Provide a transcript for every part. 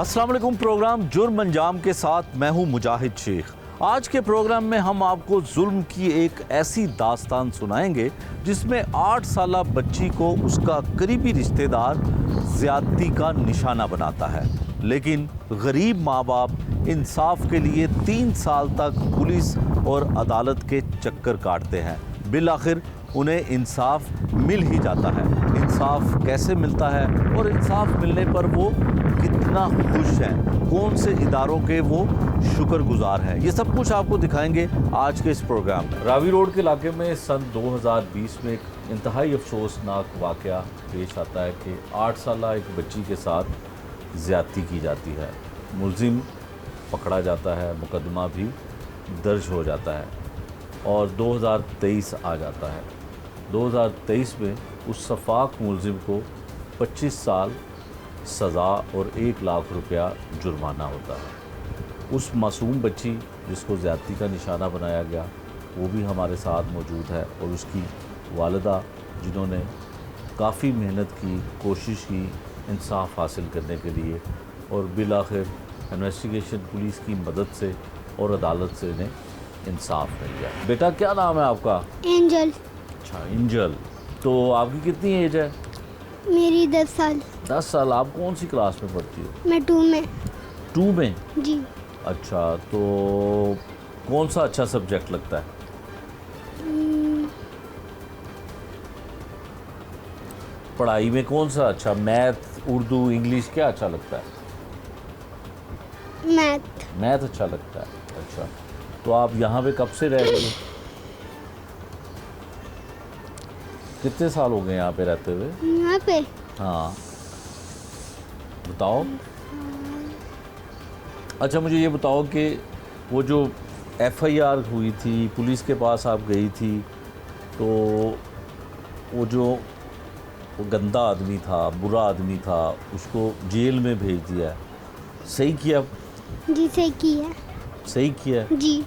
अस्सलाम वालेकुम। प्रोग्राम जुर्म अंजाम के साथ मैं हूं मुजाहिद शेख। आज के प्रोग्राम में हम आपको जुल्म की एक ऐसी दास्तान सुनाएंगे जिसमें 8 साला बच्ची को उसका करीबी रिश्तेदार ज्यादती का निशाना बनाता है, लेकिन गरीब माँ बाप इंसाफ के लिए 3 साल तक पुलिस और अदालत के चक्कर काटते हैं। बिल आखिर उन्हें इंसाफ मिल ही जाता है। इंसाफ कैसे मिलता है और इंसाफ मिलने पर वो कितना खुश हैं, कौन से इदारों के वो शुक्रगुजार हैं, ये सब कुछ आपको दिखाएंगे आज के इस प्रोग्राम में। रावी रोड के इलाके में सन 2020 में एक इंतहाई अफसोसनाक वाक़या पेश आता है कि 8 साला एक बच्ची के साथ ज़्यादती की जाती है। मुलजिम पकड़ा जाता है, मुकदमा भी दर्ज हो जाता है और 2023 आ जाता है। 2023 में उस शफाक मुलजिम को 25 साल सज़ा और 1 लाख रुपया जुर्माना होता है। उस मासूम बच्ची जिसको ज़्यादती का निशाना बनाया गया वो भी हमारे साथ मौजूद है और उसकी वालिदा जिन्होंने काफ़ी मेहनत की, कोशिश की इंसाफ हासिल करने के लिए और बिल आखिर इन्वेस्टिगेशन पुलिस की मदद से और अदालत से इन्हें इंसाफ मिल गया। बेटा क्या नाम है आपका? एंजल। अच्छा एंजल। तो आपकी कितनी एज है? मेरी 10 साल। 10 साल। आप कौन सी क्लास में पढ़ती हो? मैं 2 में। 2 में? जी। अच्छा, तो कौन सा अच्छा सब्जेक्ट लगता है? पढ़ाई में कौन सा अच्छा? मैथ, उर्दू, इंग्लिश, क्या अच्छा लगता है? मैथ। मैथ अच्छा लगता है। अच्छा, तो आप यहाँ पे कब से रह रही हो? कितने साल हो गए यहाँ पे रहते हुए? यहाँ पे हाँ बताओ। अच्छा मुझे ये बताओ कि वो जो FIR हुई थी, पुलिस के पास आप गई थी, तो वो जो वो गंदा आदमी था, बुरा आदमी था, उसको जेल में भेज दिया, सही किया? जी सही किया। सही किया? जी।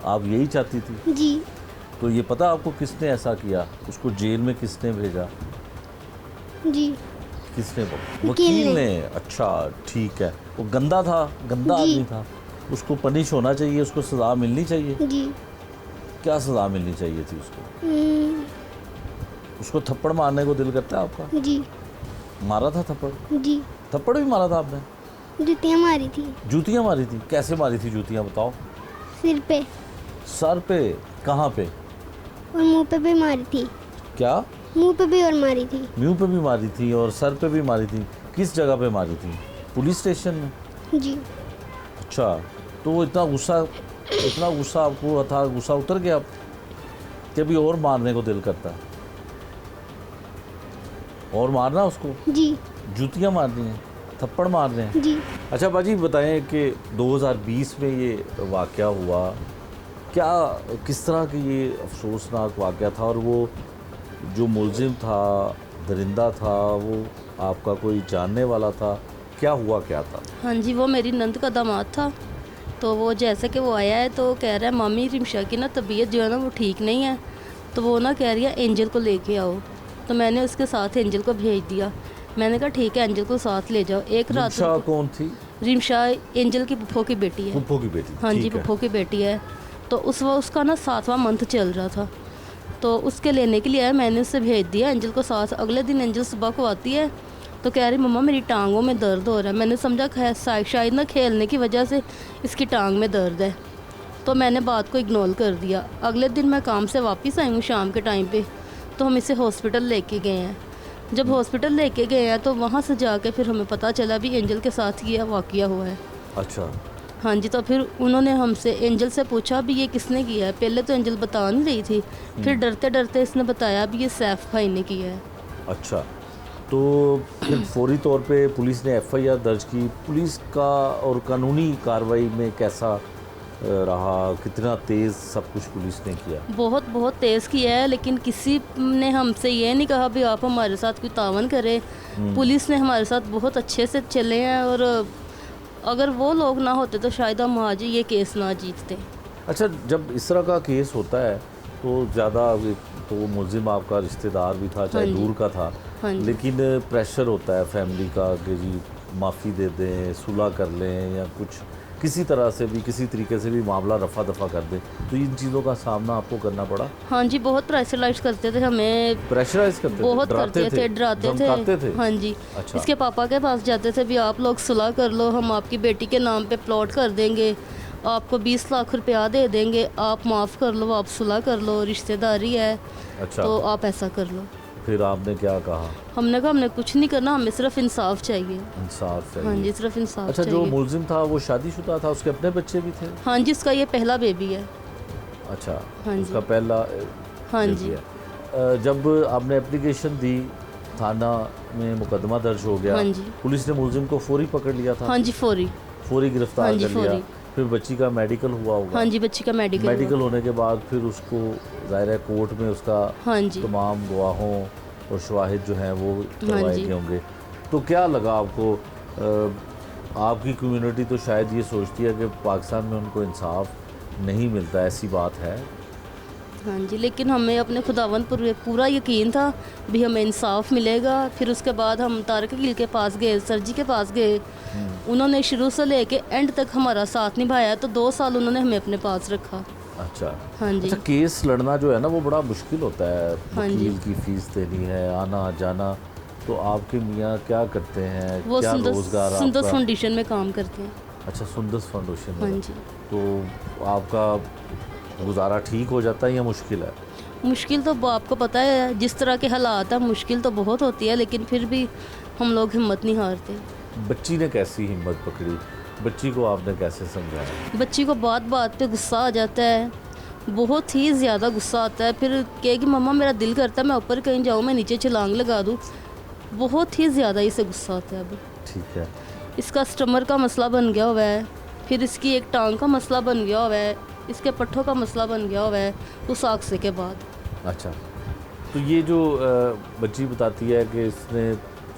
आप यही चाहती थी? जी। तो ये पता आपको किसने ऐसा किया? उसको जेल में किसने भेजा? जी किसने? वकील ने। अच्छा ठीक है। वो गंदा था, गंदा जी। आदमी था, उसको पनिश होना चाहिए, उसको सज़ा मिलनी चाहिए। जी। क्या सज़ा मिलनी चाहिए थी उसको? उसको थप्पड़ मारने को दिल करता है आपका? जी। मारा था थप्पड़? जी। थप्पड़ भी मारा था आपने? जूतियाँ मारी थी। जूतियाँ मारी थी? कैसे मारी थी जूतियाँ बताओ? सिर पे सर पे? कहाँ पे? और मुंह पे भी मारी थी। क्या? मुंह पे भी और मारी थी। मुंह पे भी मारी थी और सर पे भी मारी थी। किस जगह पे मारी थी? पुलिस स्टेशन में? जी। अच्छा, तो वो इतना गुस्सा आपको था, गुस्सा उतर गया कि अभी और मारने को दिल करता है? और मारना उसको? जी। जूतियाँ मारनी हैं, थप्पड़ मारने हैं? जी। अच्छा बाजी बताएं कि 2020 में ये वाक़या हुआ, क्या किस तरह की ये अफसोसनाक वाक़या था और वो जो मुलजिम था, दरिंदा था, वो आपका कोई जानने वाला था? क्या हुआ क्या था? हाँ जी, वो मेरी नंद का दामाद था। तो वो जैसे कि वो आया है तो कह रहा है मामी रिमशा की ना तबीयत जो है ना वो ठीक नहीं है, तो वो ना कह रही है एंजल को लेके आओ। तो मैंने उसके साथ एंजल को भेज दिया। मैंने कहा ठीक है एंजल को साथ ले जाओ। एक रात रिमशा कौन थी? रिमशा एंजल की फुफ्फो की बेटी है। फुफ्फो की बेटी? हाँ जी, ठीक है। फुफ्फो की बेटी है। तो उसका ना 7वां मंथ चल रहा था, तो उसके लेने के लिए मैंने उससे भेज दिया एंजल को साथ। अगले दिन एंजल सुबह को आती है तो कह रही मम्मा मेरी टांगों में दर्द हो रहा है। मैंने समझा शायद ना खेलने की वजह से इसकी टांग में दर्द है, तो मैंने बात को इग्नोर कर दिया। अगले दिन मैं काम से वापस आई हूँ शाम के टाइम पे, तो हम इसे हॉस्पिटल लेके गए हैं। जब हॉस्पिटल लेके गए हैं तो वहाँ से जाके फिर हमें पता चला भी एंजल के साथ ये वाक़या हुआ है। अच्छा। हाँ जी, तो फिर उन्होंने हमसे एंजल से पूछा भी ये किसने किया है। पहले तो एंजल बता नहीं रही थी, फिर डरते डरते इसने बताया भी ये सैफ भाई ने किया है। अच्छा, तो फिर फौरी तौर पे पुलिस ने FIR दर्ज की। पुलिस का और कानूनी कार्रवाई में कैसा रहा? कितना तेज़ सब कुछ पुलिस ने किया? बहुत बहुत तेज़ किया है, लेकिन किसी ने हमसे ये नहीं कहा भी आप हमारे साथ कोई तावन करें। पुलिस ने हमारे साथ बहुत अच्छे से चले हैं और अगर वो लोग ना होते तो शायद हम आज ये केस ना जीतते। अच्छा, जब इस तरह का केस होता है तो ज़्यादा तो वो मुलजिम आपका रिश्तेदार भी था, चाहे हाँ जी। दूर का था, हाँ जी। लेकिन प्रेशर होता है फैमिली का कि जी माफ़ी दे दें, सुलह कर लें या कुछ किसी तरह से भी किसी तरीके से भी मामला रफा दफा कर दें, तो इन चीज़ों का सामना आपको करना पड़ा? हाँ जी, बहुत प्रेशराइज करते थे हमें, प्रेशराइज करते बहुत थे, करते थे, डराते धमकाते थे? हाँ जी। अच्छा। इसके पापा के पास जाते थे भी आप लोग सुलह कर लो, हम आपकी बेटी के नाम पे प्लॉट कर देंगे, आपको 20 लाख रुपया दे देंगे, आप माफ़ कर लो, आप सुलह कर लो, रिश्तेदारी है अच्छा, तो आप ऐसा कर लो। फिर आपने क्या कहा? हमने कहा हमने कुछ नहीं करना, हमें सिर्फ इंसाफ चाहिए। इंसाफ चाहिए। हाँ जी, सिर्फ इंसाफ अच्छा, जो चाहिए। मुलजिम था वो शादीशुदा था, उसके अपने बच्चे भी थे? हाँ जी, उसका ये पहला बेबी है। अच्छा, हाँ जी। उसका पहला हाँ बेबी जी। है। जब आपने एप्लीकेशन दी, थाना में मुकदमा दर्ज हो गया, हाँ जी। पुलिस ने मुलजिम को फौरी पकड़ लिया था? हाँ जी, फौरी। फौरी गिरफ्तार हाँ जी, कर लिया। फौरी। फिर बच्ची का मेडिकल हुआ होगा? हाँ जी, बच्ची का मेडिकल मेडिकल हुआ। होने के बाद फिर उसको ज़ाहिर है कोर्ट में उसका हाँ जी। तमाम गवाहों और शवाहिद जो हैं वो हाँ करवाए जी। गए होंगे। तो क्या लगा आपको? आपकी कम्युनिटी तो शायद ये सोचती है कि पाकिस्तान में उनको इंसाफ नहीं मिलता, ऐसी बात है? हाँ जी, लेकिन हमें अपने खुदावंद पर पूरा यकीन था भी हमें इंसाफ मिलेगा। फिर उसके बाद हम तारिक गिल के पास गए, सर जी के पास गए, उन्होंने शुरू से लेके एंड तक हमारा साथ निभाया, तो 2 साल उन्होंने हमें अपने पास रखा। अच्छा। हाँ जी। अच्छा, केस लड़ना जो है ना वो बड़ा मुश्किल होता है, हाँ जी। वकील की फीस देनी है, आना जाना, तो आपके मियाँ क्या करते हैं? वो क्या रोजगार सुंदस आपका? फाउंडेशन में काम करते हैं। अच्छा, सुंदस फाउंडेशन हाँ में। जी। तो आपका गुजारा ठीक हो जाता है या मुश्किल है? मुश्किल तो आपको पता है जिस तरह के हालात हैं, मुश्किल तो बहुत होती है, लेकिन फिर भी हम लोग हिम्मत नहीं हारते। बच्ची ने कैसी हिम्मत पकड़ी? बच्ची को आपने कैसे समझाया? बच्ची को बात बात पे गुस्सा आ जाता है, बहुत ही ज़्यादा गुस्सा आता है। फिर कहेगी मम्मा मेरा दिल करता है मैं ऊपर कहीं जाऊँ, मैं नीचे छलांग लगा दूँ। बहुत ही ज़्यादा इसे गुस्सा आता है। अब ठीक है। इसका स्टमर का मसला बन गया हुआ है, फिर इसकी एक टांग का मसला बन गया हुआ है, इसके पट्ठों का मसला बन गया हुआ है उस हादसे के बाद। अच्छा, तो ये जो बच्ची बताती है कि इसने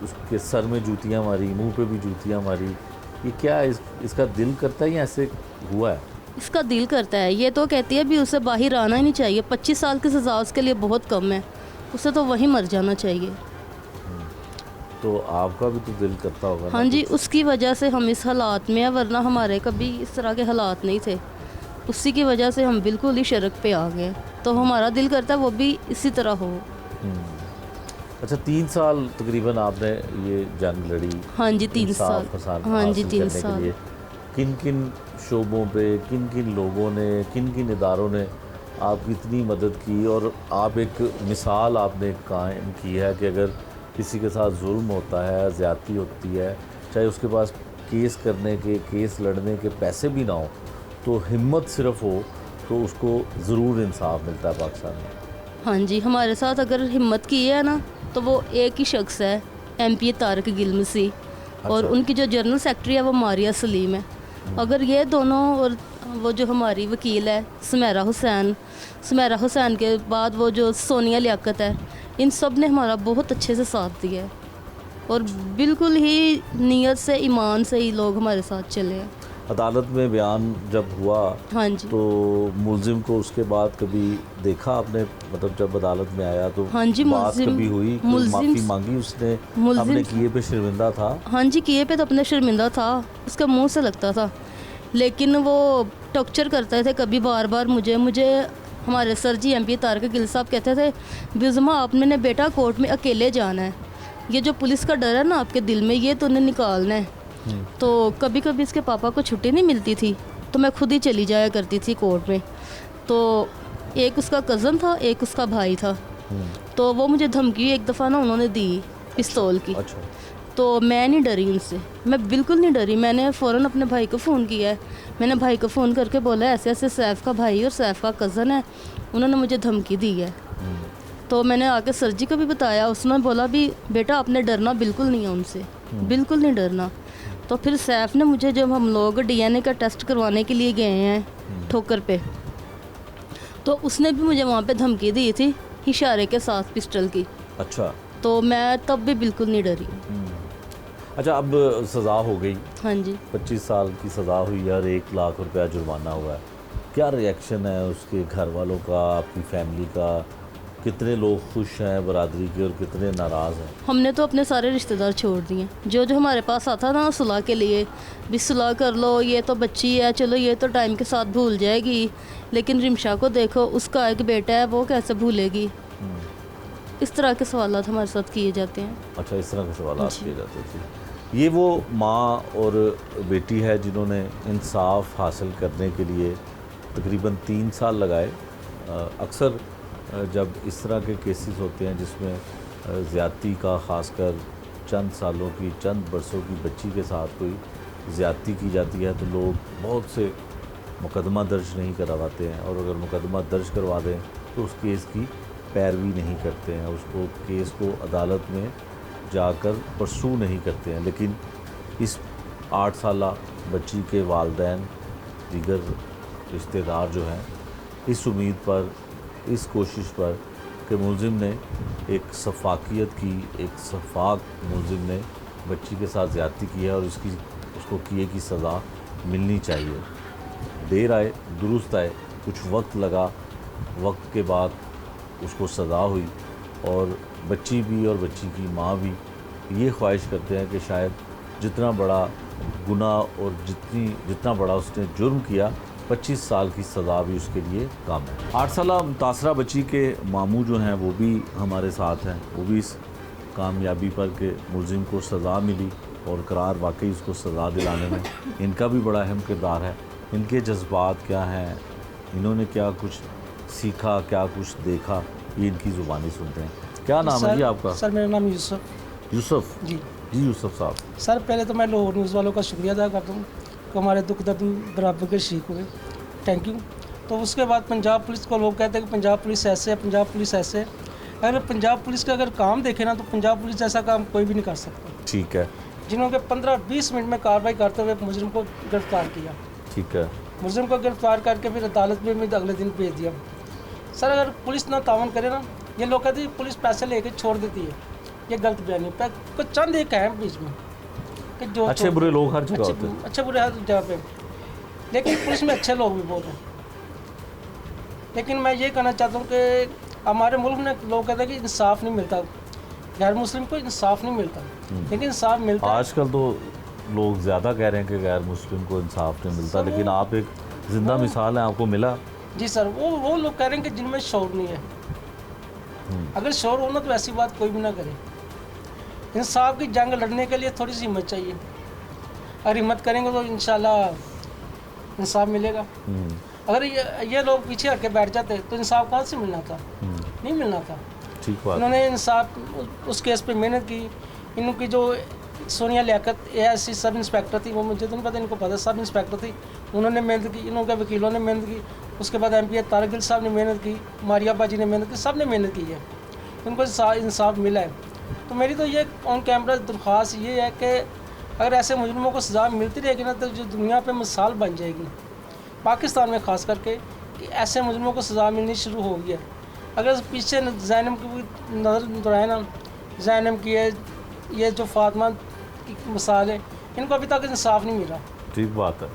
उसके सर में जूतियाँ मारी, मुंह पे भी जूतियाँ मारी, ये क्या इसका दिल करता है या ऐसे हुआ है? इसका दिल करता है। ये तो कहती है भी उसे बाहर आना ही नहीं चाहिए, 25 साल की सज़ा उसके लिए बहुत कम है, उसे तो वहीं मर जाना चाहिए। तो आपका भी तो दिल करता होगा ना? हाँ जी, उसकी वजह से हम इस हालात में हैं, वरना हमारे कभी इस तरह के हालात नहीं थे। उसी की वजह से हम बिल्कुल ही सड़क पे आ गए, तो हमारा दिल करता है वो भी इसी तरह हो। अच्छा, 3 साल तकरीबन आपने ये जंग लड़ी? हाँ जी, 3 साल। हाँ जी, 3 साल। किन किन शोबों पे, किन किन लोगों ने, किन किन इदारों ने आपकी इतनी मदद की? और आप एक मिसाल आपने कायम की है कि अगर किसी के साथ जुल्म होता है, ज़्यादती होती है, चाहे उसके पास केस करने के, केस लड़ने के पैसे भी ना हो, तो हिम्मत सिर्फ हो तो उसको ज़रूर इंसाफ मिलता है पाकिस्तान में। हाँ जी, हमारे साथ अगर हिम्मत की है ना तो वो एक ही शख्स है, MP तारिक गिल मसीह, और अच्छा। उनकी जो जनरल सेक्रेटरी है वो मारिया सलीम है। अगर ये दोनों और वो जो हमारी वकील है सुमेरा हुसैन के बाद वो जो सोनिया लियाकत है, इन सब ने हमारा बहुत अच्छे से साथ दिया है, और बिल्कुल ही नीयत से, ईमान से ही लोग हमारे साथ चले हैं। अदालत में बयान जब हुआ, हाँ जी। तो मुलजिम को उसके बाद कभी देखा आपने? मतलब जब अदालत में आया तो हाँ जी, बात कभी हुई? माफ़ी मांगी उसने? अपने किए पे शर्मिंदा था? हाँ जी, किए पे तो अपने शर्मिंदा था, उसका मुंह से लगता था, लेकिन वो टॉर्चर करते थे कभी बार बार मुझे हमारे सर जी MP तारिक गिल साहब कहते थे बिज़मा आपने ने बेटा कोर्ट में अकेले जाना है, ये जो पुलिस का डर है ना आपके दिल में, ये तो उन्हें निकालना है। तो कभी कभी इसके पापा को छुट्टी नहीं मिलती थी, तो मैं खुद ही चली जाया करती थी कोर्ट में। तो एक उसका कज़न था, एक उसका भाई था, तो वो मुझे धमकी एक दफ़ा ना उन्होंने दी पिस्तौल की। अच्छा। तो मैं नहीं डरी उनसे, मैं बिल्कुल नहीं डरी। मैंने फ़ौरन अपने भाई को फ़ोन किया है, मैंने भाई को फ़ोन करके बोला ऐसे ऐसे सैफ़ का भाई और सैफ़ का कज़न है, उन्होंने मुझे धमकी दी है। तो मैंने आके सर जी को भी बताया, उसने बोला भी बेटा आपने डरना बिल्कुल नहीं है उनसे, बिल्कुल नहीं डरना। तो फिर सैफ़ ने मुझे, जब हम लोग DNA का टेस्ट करवाने के लिए गए हैं ठोकर पे, तो उसने भी मुझे वहाँ पे धमकी दी थी इशारे के साथ पिस्टल की। अच्छा। तो मैं तब भी बिल्कुल नहीं डरी। अच्छा, अब सज़ा हो गई। हाँ जी। 25 साल की सज़ा हुई और 1 लाख रुपया जुर्माना हुआ है। क्या रिएक्शन है उसके घर वालों का, आपकी फैमिली का? कितने लोग खुश हैं बरादरी के और कितने नाराज़ हैं? हमने तो अपने सारे रिश्तेदार छोड़ दिए। जो जो हमारे पास आता था ना सुलह के लिए, भी सुलह कर लो, ये तो बच्ची है, चलो ये तो टाइम के साथ भूल जाएगी, लेकिन रिमशा को देखो, उसका एक बेटा है, वो कैसे भूलेगी। इस तरह के सवालात हमारे साथ किए जाते हैं। अच्छा, इस तरह के सवाल किए जाते थे। ये वो माँ और बेटी है जिन्होंने इंसाफ हासिल करने के लिए तकरीबन 3 साल लगाए। अक्सर जब इस तरह के केसेस होते हैं जिसमें ज़्यादती का, ख़ासकर चंद सालों की, चंद बरसों की बच्ची के साथ कोई ज़्यादती की जाती है, तो लोग बहुत से मुकदमा दर्ज नहीं करवाते हैं, और अगर मुकदमा दर्ज करवा दें तो उस केस की पैरवी नहीं करते हैं, उसको केस को अदालत में जाकर परसू नहीं करते हैं। लेकिन इस 8 साला बच्ची के वालिदैन, दीगर रिश्तेदार जो हैं, इस उम्मीद पर, इस कोशिश पर कि मुलजिम ने एक सफाकियत की, एक सफाक मुलजिम ने बच्ची के साथ ज़्यादती की है और उसको किए की सज़ा मिलनी चाहिए। देर आए दुरुस्त आए, कुछ वक्त लगा, वक्त के बाद उसको सज़ा हुई, और बच्ची भी और बच्ची की माँ भी ये ख्वाहिश करते हैं कि शायद जितना बड़ा गुनाह और जितना बड़ा उसने जुर्म किया, 25 साल की सज़ा भी उसके लिए कम है। 8 साला मुतासरा बच्ची के मामू जो हैं वो भी हमारे साथ हैं। वो भी इस कामयाबी पर कि मुलजिम को सज़ा मिली और करार वाकई उसको सज़ा दिलाने में इनका भी बड़ा अहम किरदार है। इनके जज्बात क्या हैं, इन्होंने क्या कुछ सीखा, क्या कुछ देखा, ये इनकी ज़ुबानी सुनते हैं। क्या नाम है जी आपका? सर मेरा नाम यूसुफ। यूसुफ जी जी, यूसुफ साहब। सर पहले तो मैं लाहौर न्यूज़ वालों का शुक्रिया अदा करता हूँ कि हमारे दुख दर्द बराबर के शरीक हुए, थैंक यू। तो उसके बाद पंजाब पुलिस को लोग कहते हैं कि पंजाब पुलिस ऐसे है, पंजाब पुलिस ऐसे है। अगर पंजाब पुलिस का अगर काम देखे ना, तो पंजाब पुलिस जैसा काम कोई भी नहीं कर सकता। ठीक है। जिन्होंने 15-20 मिनट में कार्रवाई करते हुए मुजरिम को गिरफ्तार किया। ठीक है। मुजरिम को गिरफ्तार करके फिर अदालत में भी अगले दिन भेज दिया। सर अगर पुलिस ना तावन करे ना, ये लोग कहते हैं पुलिस पैसे लेके छोड़ देती है, ये गलत बयानी है। कुछ चंद एक है बीच में कि जो अच्छे बुरे लोग हर जगह होते हैं। अच्छे बुरे हर जगह पे, लेकिन पुलिस में अच्छे लोग भी बहुत हैं। लेकिन मैं ये कहना चाहता हूँ कि हमारे मुल्क में लोग कहते हैं कि इंसाफ नहीं मिलता, गैर मुस्लिम को इंसाफ नहीं मिलता, लेकिन इंसाफ मिलता है। आजकल तो लोग ज़्यादा कह रहे हैं कि गैर मुस्लिम को इंसाफ नहीं मिलता, लेकिन आप एक ज़िंदा मिसाल है, आपको मिला। जी सर, वो लोग कह रहे हैं कि जिनमें शौर नहीं है। अगर शौर हो ना तो ऐसी बात कोई भी ना करे। इंसाफ की जंग लड़ने के लिए थोड़ी सी हिम्मत चाहिए, अगर हिम्मत करेंगे तो इंशाल्लाह इंसाफ मिलेगा। अगर ये लोग पीछे हट के बैठ जाते तो इंसाफ कहाँ से मिलना था? नहीं मिलना था। ठीक बात। इन्होंने इंसाफ उस केस पे मेहनत की। इनकी जो Sonia Liaquat AIC sub inspector थी, वो मुझे तो नहीं पता, इनको पता, सब इंस्पेक्टर थी, उन्होंने मेहनत की, इनके वकीलों ने मेहनत की, उसके बाद MP तारिक गिल साहब ने मेहनत की, मारिया बाजी ने मेहनत की, सब ने मेहनत की है, उनको इंसाफ मिला है। तो मेरी तो ये ऑन कैमरा दरख्वास्त ये है कि अगर ऐसे मुजरिमों को सज़ा मिलती रहेगी ना, तो जो दुनिया पे मिसाल बन जाएगी, पाकिस्तान में ख़ास करके, कि ऐसे मुजरिमों को सज़ा मिलनी शुरू हो गई है। अगर पीछे ज़ैनब की नज़र दौड़ाए ना, ज़ैनब की है, ये जो फातिमा की मिसाल है, इनको अभी तक इंसाफ नहीं मिला। ठीक बात है।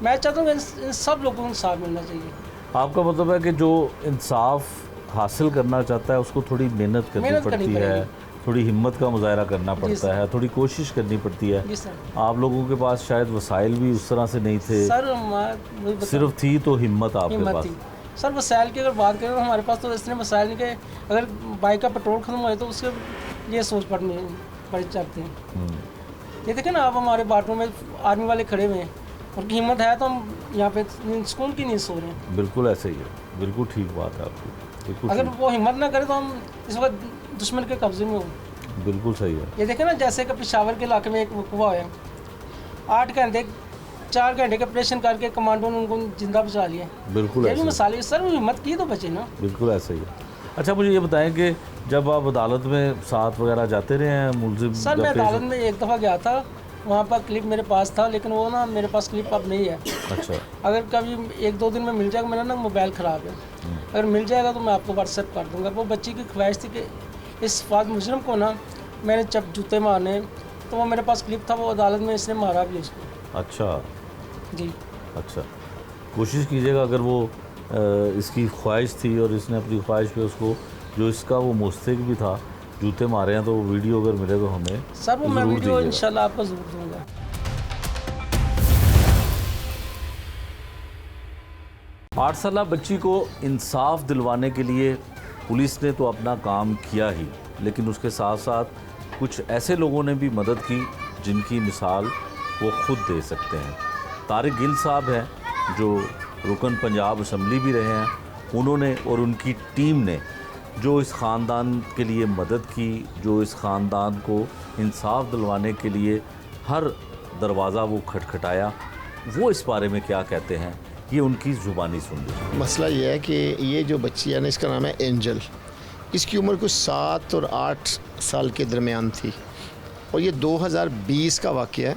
मैं चाहता हूँ कि इन सब लोगों को इंसाफ मिलना चाहिए। आपका मतलब है कि जो इंसाफ हासिल करना चाहता है उसको थोड़ी मेहनत करनी पड़ती है, थोड़ी हिम्मत का मुजाहरा करना पड़ता है, थोड़ी कोशिश करनी पड़ती है। जी सर। आप लोगों के पास शायद वसाइल भी उस तरह से नहीं थे सर, सिर्फ थी तो हिम्मत आपके पास थी। सर वसाइल की अगर बात करें तो हमारे पास तो इसलिए वसाइल नहीं कि अगर बाइक का पेट्रोल खत्म हो जाए तो उसके लिए सोच पड़ जाती है। ये देखें ना आप, हमारे बाथरूम में आर्मी वाले खड़े हुए हैं, उनकी हिम्मत है तो हम यहाँ पे सुकून की नींद सो रहे हैं। बिल्कुल ऐसे ही है, बिल्कुल ठीक बात है आपकी, बिल्कुल। अगर वो हिम्मत ना करे तो हम इस वक्त दुश्मन के कब्जे में हो। बिल्कुल सही है। ये देखें ना, जैसे कि पेशावर के इलाके में एक वक़्वा है, 8 घंटे 4 घंटे के ऑपरेशन करके कमांडो ने उनको जिंदा बचा लिया। बिल्कुल ये ऐसे भी मिसाल, सर वो हिम्मत की तो बचे ना। बिल्कुल ऐसे ही है। अच्छा मुझे ये बताएं कि जब आप अदालत में साथ वगैरह जाते रहे हैं मुलजिम? सर मैं अदालत में एक दफ़ा गया था, वहाँ पर क्लिप मेरे पास था, लेकिन वो ना मेरे पास क्लिप अब नहीं है। अच्छा। अगर कभी 1-2 दिन में मिल जाएगा, मेरा ना मोबाइल ख़राब है, अगर मिल जाएगा तो मैं आपको व्हाट्सएप कर दूँगा। वो बच्ची की ख्वाहिश थी कि इस मुजरिम को ना मैंने जब जूते मारने, तो वो मेरे पास क्लिप था, वो अदालत में इसने मारा भी उसको। अच्छा जी। अच्छा, कोशिश कीजिएगा अगर वो इसकी ख्वाहिश थी और इसने अपनी ख्वाहिश पे उसको जो इसका वो मुस्तक भी था जूते मारे हैं। तो वो वीडियो अगर मिले तो हमें सर वो मैं ज़रूर वीडियो दीजिएगा। इंशाल्लाह आपको ज़रूर दूंगा। आठ साल बच्ची को इंसाफ दिलवाने के लिए पुलिस ने तो अपना काम किया ही, लेकिन उसके साथ साथ कुछ ऐसे लोगों ने भी मदद की जिनकी मिसाल वो खुद दे सकते हैं। तारिक गिल साहब हैं जो रुकन पंजाब असम्बली भी रहे हैं, उन्होंने और उनकी टीम ने जो इस ख़ानदान के लिए मदद की, जो इस ख़ानदान को इंसाफ दिलवाने के लिए हर दरवाज़ा वो खटखटाया, वो इस बारे में क्या कहते हैं ये उनकी ज़ुबानी सुन लीजिए। मसला ये है कि ये जो बच्ची है ना, इसका नाम है एंजल। इसकी उम्र कुछ 7 और 8 साल के दरमियान थी और ये 2020 का वाक़या है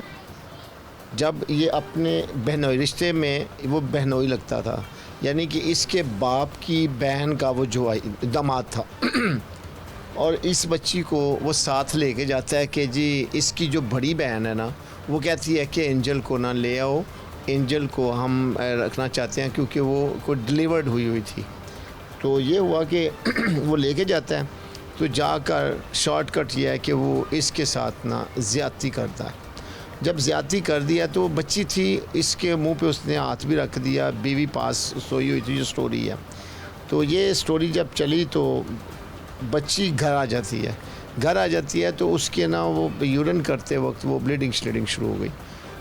जब ये अपने बहनोई रिश्ते में वो बहनोई लगता था, यानी कि इसके बाप की बहन का वो जो दामाद था और इस बच्ची को वो साथ लेके जाता है कि जी इसकी जो बड़ी बहन है ना, वो कहती है कि एंजल को ना ले आओ, एंजल को हम रखना चाहते हैं क्योंकि वो कोई डिलीवर्ड हुई थी। तो ये हुआ कि वो लेके जाता है, तो जाकर शॉर्टकट ये है कि वो इसके साथ ना ज़्यादती करता है। जब ज़्यादती कर दिया तो बच्ची थी, इसके मुंह पे उसने हाथ भी रख दिया, बीवी पास सोई हुई थी, जो स्टोरी है। तो ये स्टोरी जब चली तो बच्ची घर आ जाती है तो उसके ना वो यूरिन करते वक्त वो ब्लीडिंग शुरू हो गई।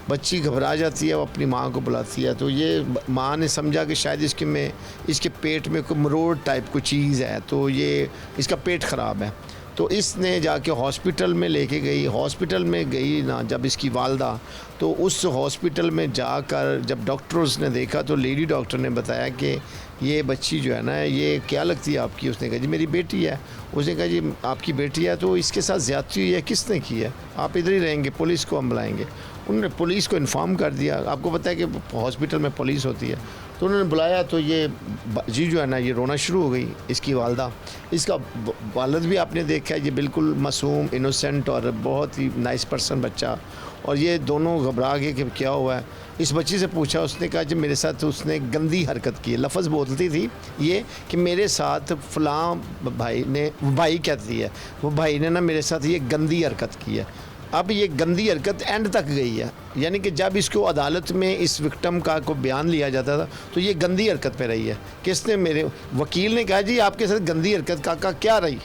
बच्ची घबरा जाती है, वो अपनी माँ को बुलाती है। तो ये माँ ने समझा कि शायद इसके पेट में कोई मरोड़ टाइप कोई चीज़ है, तो ये इसका पेट ख़राब है। तो इसने जाके हॉस्पिटल में लेके गई। हॉस्पिटल में गई ना जब इसकी वालदा, तो उस हॉस्पिटल में जाकर जब डॉक्टर्स ने देखा तो लेडी डॉक्टर ने बताया कि ये बच्ची जो है ना, ये क्या लगती है आपकी? उसने कहा जी मेरी बेटी है। उसने कहा जी आपकी बेटी है तो इसके साथ ज़्यादती हुई है, किसने की है? आप इधर ही रहेंगे, पुलिस को हम बुलाएंगे। उन्होंने पुलिस को इन्फॉर्म कर दिया। आपको पता है कि हॉस्पिटल में पुलिस होती है, तो उन्होंने बुलाया। तो ये जी जो है ना, ये रोना शुरू हो गई, इसकी वालदा। इसका वालद भी आपने देखा है, ये बिल्कुल मासूम, इनोसेंट और बहुत ही नाइस पर्सन बच्चा। और ये दोनों घबरा गए कि क्या हुआ है। इस बच्ची से पूछा, उसने कहा जी मेरे साथ उसने गंदी हरकत की है। लफ्ज़ बोलती थी ये कि मेरे साथ फ़लाँ भाई कहती है, वो भाई ने ना मेरे साथ ये गंदी हरकत की है। अब ये गंदी हरकत एंड तक गई है, यानी कि जब इसको अदालत में इस विक्टिम का को बयान लिया जाता था तो ये गंदी हरकत पे रही है। किसने? मेरे वकील ने कहा जी आपके साथ गंदी हरकत का क्या रही,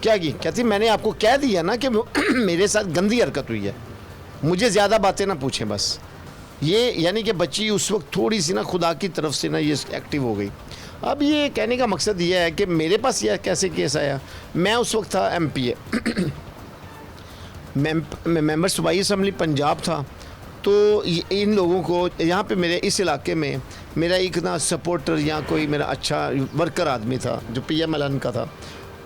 क्या की? कहती मैंने आपको कह दिया ना कि मेरे साथ गंदी हरकत हुई है, मुझे ज़्यादा बातें ना पूछें बस। ये यानी कि बच्ची उस वक्त थोड़ी सी ना खुदा की तरफ से ना ये एक्टिव हो गई। अब ये कहने का मकसद ये है कि मेरे पास यह कैसे केस आया। मैं उस वक्त था MPA मेंबर सूबाई असम्बली पंजाब था। तो इन लोगों को यहाँ पे मेरे इस इलाके में मेरा एक ना सपोर्टर या कोई मेरा अच्छा वर्कर आदमी था जो PMLN का था।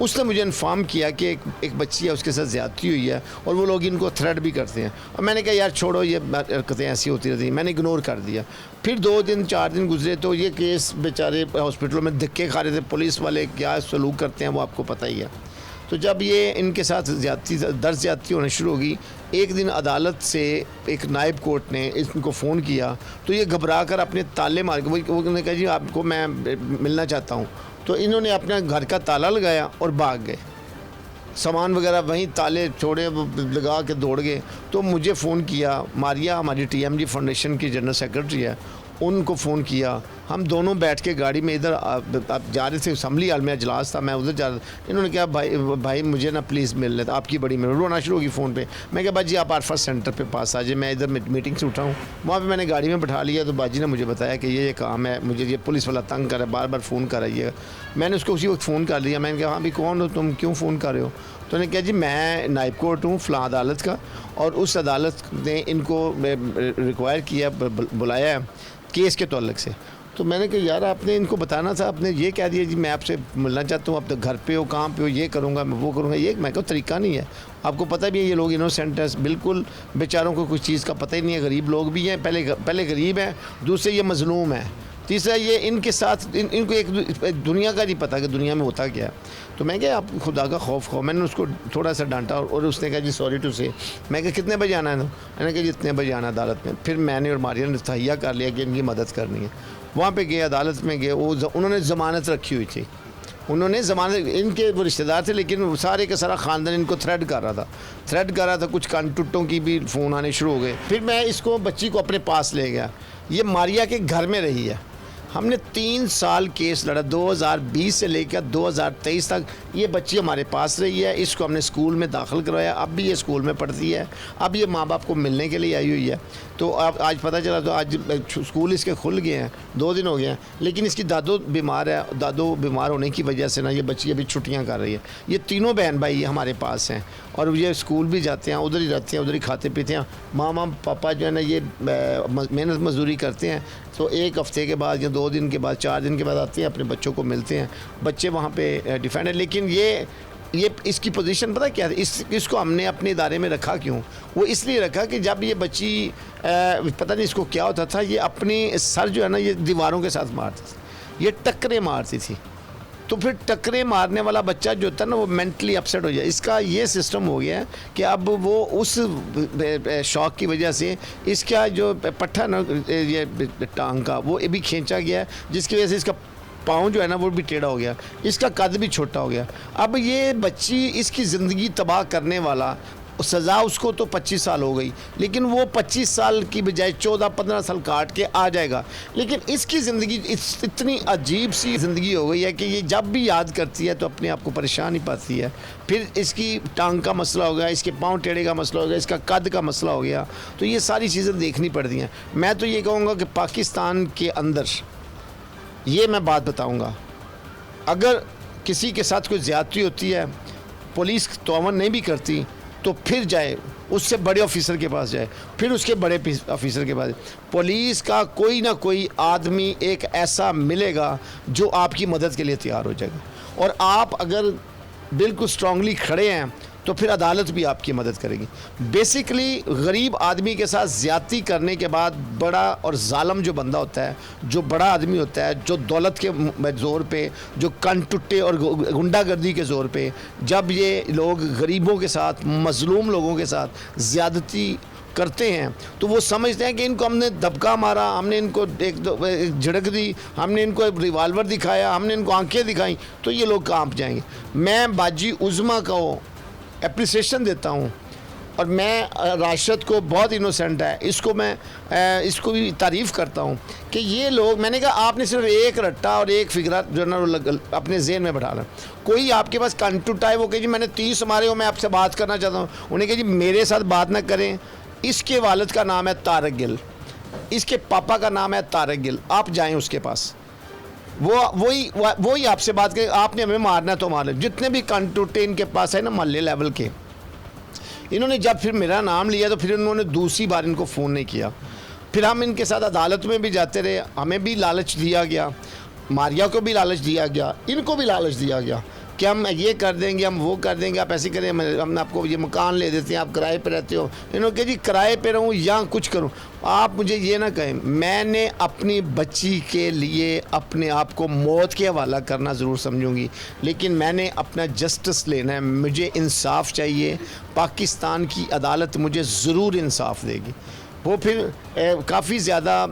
उसने मुझे इन्फॉर्म किया कि एक बच्ची है, उसके साथ ज़्यादती हुई है और वो लोग इनको थ्रेट भी करते हैं। और मैंने कहा यार छोड़ो, ये हरकतें ऐसी होती रहती हैं, मैंने इग्नोर कर दिया। फिर 2 दिन 4 दिन गुजरे तो ये केस बेचारे हॉस्पिटलों में धक्के खा रहे थे। पुलिस वाले क्या सलूक करते हैं वो आपको पता ही है। तो जब ये इनके साथ ज़्यादती होने शुरू होगी, एक दिन अदालत से एक नायब कोर्ट ने इनको फ़ोन किया तो ये घबरा कर अपने ताले मार के उन्होंने कहा जी आपको मैं मिलना चाहता हूँ। तो इन्होंने अपना घर का ताला लगाया और भाग गए, सामान वगैरह वहीं ताले छोड़े लगा के दौड़ गए। तो मुझे फ़ोन किया, मारिया हमारी TMG फाउंडेशन की जनरल सेक्रेटरी है, उनको फ़ोन किया। हम दोनों बैठ के गाड़ी में इधर आप जा रहे थे, असम्बली हाल में इजलास था, मैं उधर जा रहा था। इन्होंने कहा भाई मुझे ना प्लीज़ मिल लेता, आपकी बड़ी मेहरबानी। रोना शुरू होगी फ़ोन पे। मैं कहा बाजी आप आरफा सेंटर पे पास आ जाए, मैं इधर मीटिंग से उठा हूँ। वहाँ पे मैंने गाड़ी में बैठा लिया। तो बाजी ने मुझे बताया कि ये काम है, मुझे ये पुलिस वाला तंग कर रहा है, बार बार फ़ोन कर रही है। मैंने उसको उसी वक्त फ़ोन कर लिया। मैंने कहा हाँ भी कौन हो तुम, क्यों फ़ोन कर रहे हो? तो उन्होंने कहा जी मैं नायब कोर्ट हूँ फ़लाँ अदालत का, और उस अदालत ने इनको रिक्वायर किया, बुलाया है केस के तल्लुक़ से। तो मैंने कहा यार आपने इनको बताना था, आपने ये कह दिया जी मैं आपसे मिलना चाहता हूँ, आप तो घर पे हो, कहाँ पे हो, ये करूँगा मैं वो करूँगा। ये मैं कहूँ तरीका नहीं है। आपको पता भी है ये लोग इनोसेंट है, बिल्कुल बेचारों को कुछ चीज़ का पता ही नहीं है। गरीब लोग भी हैं, पहले गरीब हैं, दूसरे ये मज़लूम है। तीसरा ये इनके साथ इनको एक दुनिया का नहीं पता कि दुनिया में होता क्या है। तो मैं क्या आप खुदा का खौफ खो, मैंने उसको थोड़ा सा डांटा और उसने कहा जी सॉरी टू से। मैं कहा कितने बजे आना है? मैंने कहा जी इतने बजे आना अदालत में। फिर मैंने और मारिया ने तहैया कर लिया कि इनकी मदद करनी है। वहाँ पे गए, अदालत में गए, उन्होंने ज़मानत रखी हुई थी। उन्होंने ज़मानत, इनके वो रिश्तेदार थे लेकिन सारे का सारा ख़ानदान इनको थ्रेड कर रहा था। कुछ कान टुट्टों की भी फ़ोन आने शुरू हो गए। फिर मैं इसको बच्ची को अपने पास ले गया। ये मारिया के घर में रही है। हमने 3 साल केस लड़ा, 2020 से लेकर 2023 तक ये बच्ची हमारे पास रही है। इसको हमने स्कूल में दाखिल करवाया, अब भी ये स्कूल में पढ़ती है। अब ये माँ बाप को मिलने के लिए आई हुई है। तो अब आज पता चला, तो आज स्कूल इसके खुल गए हैं, 2 दिन हो गए हैं, लेकिन इसकी दादो बीमार है। दादो बीमार होने की वजह से ना ये बच्ची अभी छुट्टियाँ कर रही है। ये तीनों बहन भाई हमारे पास हैं और ये स्कूल भी जाते हैं, उधर ही रहते हैं, उधर ही खाते पीते हैं। मामा पापा जो है ना ये मेहनत मजदूरी करते हैं, तो 1 हफ्ते के बाद या 2 दिन के बाद 4 दिन के बाद आते हैं, अपने बच्चों को मिलते हैं। बच्चे वहाँ पे डिफेंड है। लेकिन ये इसकी पोजीशन पता क्या है? इसको हमने अपने इदारे में रखा क्यों? वो इसलिए रखा कि जब ये बच्ची पता नहीं इसको क्या होता था, ये अपनी सर जो है ना ये दीवारों के साथ मारती थी, ये टक्करें मारती थी। तो फिर टक्करें मारने वाला बच्चा जो होता है ना वो मेंटली अपसेट हो जाए। इसका ये सिस्टम हो गया है कि अब वो उस शौक की वजह से इसका जो पट्टा ना ये टांग का वो भी खींचा गया है, जिसकी वजह से इसका पाँव जो है ना वो भी टेढ़ा हो गया, इसका कद भी छोटा हो गया। अब ये बच्ची इसकी ज़िंदगी तबाह करने वाला, सज़ा उसको तो 25 साल हो गई, लेकिन वो 25 साल की बजाय 14-15 साल काट के आ जाएगा। लेकिन इसकी ज़िंदगी इतनी अजीब सी ज़िंदगी हो गई है कि ये जब भी याद करती है तो अपने आप को परेशान ही पाती है। फिर इसकी टांग का मसला हो गया, इसके पाँव टेढ़े का मसला हो गया, इसका कद का मसला हो गया। तो ये सारी चीज़ें देखनी पड़ती हैं। मैं तो ये कहूँगा कि पाकिस्तान के अंदर ये मैं बात बताऊँगा, अगर किसी के साथ कोई ज़्यादती होती है, पुलिस तोमर नहीं भी करती, तो फिर जाए उससे बड़े ऑफिसर के पास जाए, फिर उसके बड़े ऑफिसर के पास। पुलिस का कोई ना कोई आदमी एक ऐसा मिलेगा जो आपकी मदद के लिए तैयार हो जाएगा। और आप अगर बिल्कुल स्ट्रांगली खड़े हैं तो फिर अदालत भी आपकी मदद करेगी। बेसिकली गरीब आदमी के साथ ज़्यादती करने के बाद बड़ा और जालिम जो बंदा होता है, जो बड़ा आदमी होता है, जो दौलत के ज़ोर पे, जो कन टुट्टे और गुंडागर्दी के ज़ोर पे जब ये लोग गरीबों के साथ, मज़लूम लोगों के साथ ज़्यादती करते हैं, तो वो समझते हैं कि इनको हमने दबका मारा, हमने इनको एक झड़क दी, हमने इनको रिवाल्वर दिखाया, हमने इनको आंखें दिखाई, तो ये लोग कांप जाएंगे। मैं बाजी उज़्मा को एप्रिसिएशन देता हूँ और मैं राशिद को, बहुत इनोसेंट है, इसको मैं इसको भी तारीफ़ करता हूँ कि ये लोग, मैंने कहा आपने सिर्फ एक रट्टा और एक फिगरा जो ना अपने जेहन में बैठा लें। कोई आपके पास कान टूटा है, वो कहे जी मैंने 30 मारे हो, मैं आपसे बात करना चाहता हूँ, उन्हें कहे जी मेरे साथ बात ना करें। इसके वालिद का नाम है तारिक गिल, इसके पापा का नाम है तारिक गिल, आप जाएँ उसके पास, वही आपसे बात करें। आपने हमें मारना है तो मार लें। जितने भी कान टूटे इनके पास है ना मोहल्ले लेवल के, इन्होंने जब फिर मेरा नाम लिया तो फिर इन्होंने दूसरी बार इनको फ़ोन नहीं किया। फिर हम इनके साथ अदालत में भी जाते रहे, हमें भी लालच दिया गया, मारिया को भी लालच दिया गया, इनको भी लालच दिया गया कि हम ये कर देंगे, हम वो कर देंगे, आप ऐसे करें, हम आपको ये मकान ले देते हैं, आप किराए पे रहते हो। इन्होंने कहा जी किराए पे रहूँ या कुछ करूँ, आप मुझे ये ना कहें। मैंने अपनी बच्ची के लिए अपने आप को मौत के हवाला करना ज़रूर समझूंगी, लेकिन मैंने अपना जस्टिस लेना है, मुझे इंसाफ चाहिए। पाकिस्तान की अदालत मुझे ज़रूर इंसाफ देगी। वो फिर काफ़ी ज़्यादा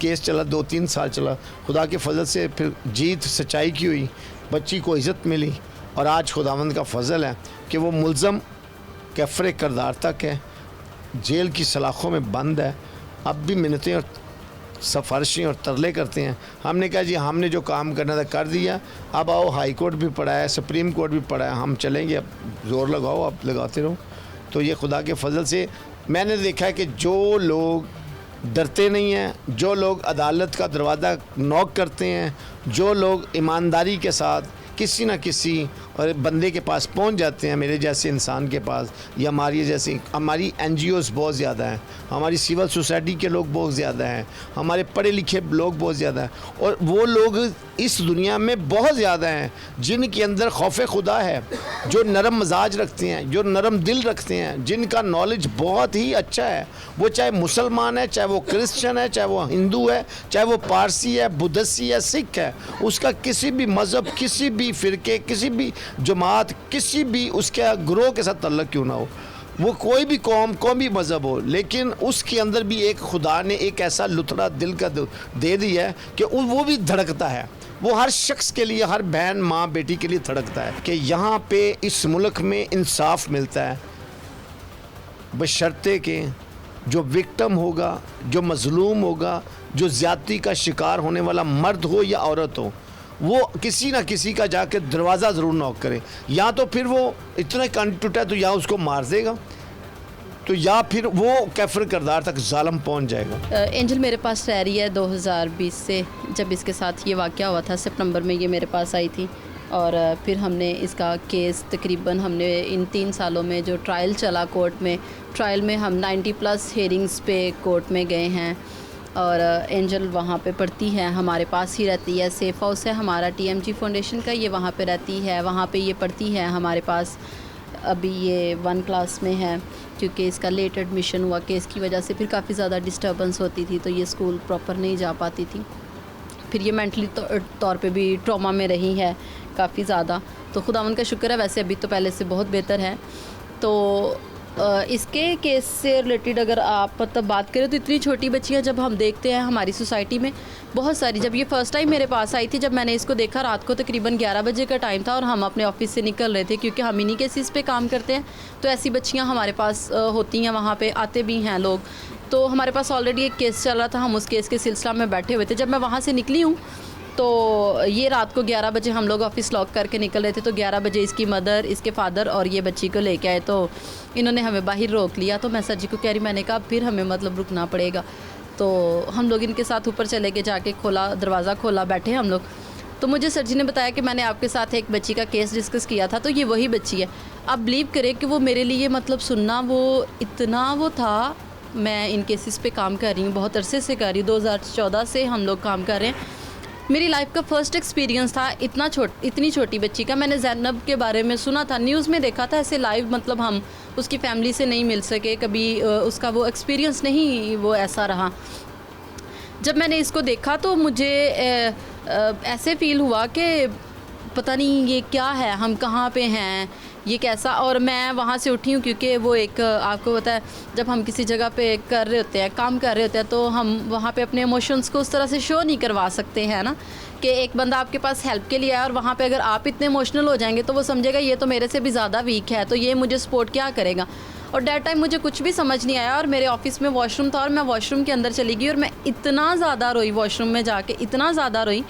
केस चला, 2-3 साल चला, खुदा के फजल से फिर जीत सच्चाई की हुई, बच्ची को इज़्ज़त मिली और आज खुदावंद का फजल है कि वो मुल्ज़म कैफरे करदार तक है, जेल की सलाखों में बंद है। अब भी मिन्नतें और सफारिशें और तरले करते हैं। हमने कहा जी हमने जो काम करना था कर दिया, अब आओ, हाई कोर्ट भी पड़ा है, सुप्रीम कोर्ट भी पड़ा है, हम चलेंगे, अब ज़ोर लगाओ, आप लगाते रहो। तो ये खुदा के फजल से मैंने देखा है कि जो लोग डरते नहीं हैं, जो लोग अदालत का दरवाज़ा नॉक करते हैं, जो लोग ईमानदारी के साथ किसी ना किसी और बंदे के पास पहुंच जाते हैं, मेरे जैसे इंसान के पास, या हमारी जैसे हमारी NGOs बहुत ज़्यादा हैं, हमारी सिविल सोसाइटी के लोग बहुत ज़्यादा हैं, हमारे पढ़े लिखे लोग बहुत ज़्यादा हैं, और वो लोग इस दुनिया में बहुत ज़्यादा हैं जिनके अंदर खौफ खुदा है, जो नरम मजाज रखते हैं, जो नरम दिल रखते हैं, जिनका नॉलेज बहुत ही अच्छा है। वो चाहे मुसलमान है, चाहे वो क्रिश्चियन है, चाहे वो हिंदू है, चाहे वो पारसी है, बुद्धिस्ट है, सिख है, उसका किसी भी मज़हब, किसी भी फ़िरके, किसी भी जमात, किसी भी उसके ग्रोह के साथ तल्लक क्यों ना हो, वो कोई भी कौम भी मज़हब हो, लेकिन उसके अंदर भी एक खुदा ने एक ऐसा लुथड़ा दिल का दे दिया है कि वो भी धड़कता है। वो हर शख्स के लिए, हर बहन माँ बेटी के लिए धड़कता है कि यहाँ पे इस मुल्क में इंसाफ मिलता है, बशर्ते के जो विक्टिम होगा, जो मज़लूम होगा, जो ज़्यादती का शिकार होने वाला मर्द हो या औरत हो, वो किसी ना किसी का जाके दरवाज़ा ज़रूर नॉक करे। या तो फिर वो इतना कान टूटा तो या उसको मार देगा, तो या फिर वो कैफर किरदार तक जालिम पहुंच जाएगा। एंजल मेरे पास रह रही है 2020 से, जब इसके साथ ये वाक़या हुआ था सितंबर में ये मेरे पास आई थी, और फिर हमने इसका केस तकरीबन हमने इन 3 सालों में जो ट्रायल चला कोर्ट में, ट्रायल में हम 90+ हेयरिंग्स पे कोर्ट में गए हैं, और एंजल वहाँ पे पढ़ती है, हमारे पास ही रहती है। सेफ हाउस है हमारा TMG फाउंडेशन का, ये वहाँ पे रहती है, वहाँ पे ये पढ़ती है हमारे पास। अभी ये 1 क्लास में है, क्योंकि इसका लेट एडमिशन हुआ केस की वजह से, फिर काफ़ी ज़्यादा डिस्टर्बेंस होती थी, तो ये स्कूल प्रॉपर नहीं जा पाती थी। फिर ये मेंटली तौर पे भी ट्रॉमा में रही है काफ़ी ज़्यादा, तो खुदावंद का शुक्र है, वैसे अभी तो पहले से बहुत बेहतर है। तो इसके केस से रिलेटेड अगर आप मतलब बात करें तो इतनी छोटी बच्चियां जब हम देखते हैं हमारी सोसाइटी में बहुत सारी, जब ये फ़र्स्ट टाइम मेरे पास आई थी, जब मैंने इसको देखा रात को तकरीबन 11 बजे का टाइम था, और हम अपने ऑफिस से निकल रहे थे, क्योंकि हम इन्हीं केसेस पे काम करते हैं, तो ऐसी बच्चियां हमारे पास होती हैं, वहाँ पे आते भी हैं लोग। तो हमारे पास ऑलरेडी एक केस चल रहा था, हम उस केस के सिलसिला में बैठे हुए थे। जब मैं वहाँ से निकली हूँ तो ये रात को 11 बजे हम लोग ऑफिस लॉक करके निकल रहे थे, तो 11 बजे इसकी मदर, इसके फादर और ये बच्ची को लेके आए, तो इन्होंने हमें बाहर रोक लिया। तो मैं सर जी को कह रही, मैंने कहा फिर हमें मतलब रुकना पड़ेगा, तो हम लोग इनके साथ ऊपर चले गए, जाके खोला, दरवाज़ा खोला, बैठे हम लोग। तो मुझे सर जी ने बताया कि मैंने आपके साथ एक बच्ची का केस डिस्कस किया था, तो ये वही बच्ची है। आप बिलीव करें कि वो मेरे लिए मतलब सुनना वो इतना वो था। मैं इन केसेस पे काम कर रही हूँ, बहुत अरसे से कर रही हूँ, 2014 से हम लोग काम कर रहे हैं। मेरी लाइफ का फर्स्ट एक्सपीरियंस था इतनी छोटी बच्ची का। मैंने ज़ैनब के बारे में सुना था, न्यूज़ में देखा था, ऐसे लाइव मतलब हम उसकी फैमिली से नहीं मिल सके कभी, उसका वो एक्सपीरियंस नहीं वो ऐसा रहा। जब मैंने इसको देखा तो मुझे ऐसे फ़ील हुआ कि पता नहीं ये क्या है, हम कहाँ पे हैं, ये कैसा। और मैं वहाँ से उठी हूँ क्योंकि वो एक आपको पता है जब हम किसी जगह पे कर रहे होते हैं, काम कर रहे होते हैं, तो हम वहाँ पे अपने इमोशंस को उस तरह से शो नहीं करवा सकते हैं ना, कि एक बंदा आपके पास हेल्प के लिए आया और वहाँ पे अगर आप इतने इमोशनल हो जाएंगे तो वो समझेगा ये तो मेरे से भी ज़्यादा वीक है, तो ये मुझे सपोर्ट क्या करेगा। और डेट टाइम मुझे कुछ भी समझ नहीं आया, और मेरे ऑफिस में वॉशरूम था और मैं वॉशरूम के अंदर चली गई, और मैं इतना ज़्यादा रोई वॉशरूम में जाके, इतना ज़्यादा रोई।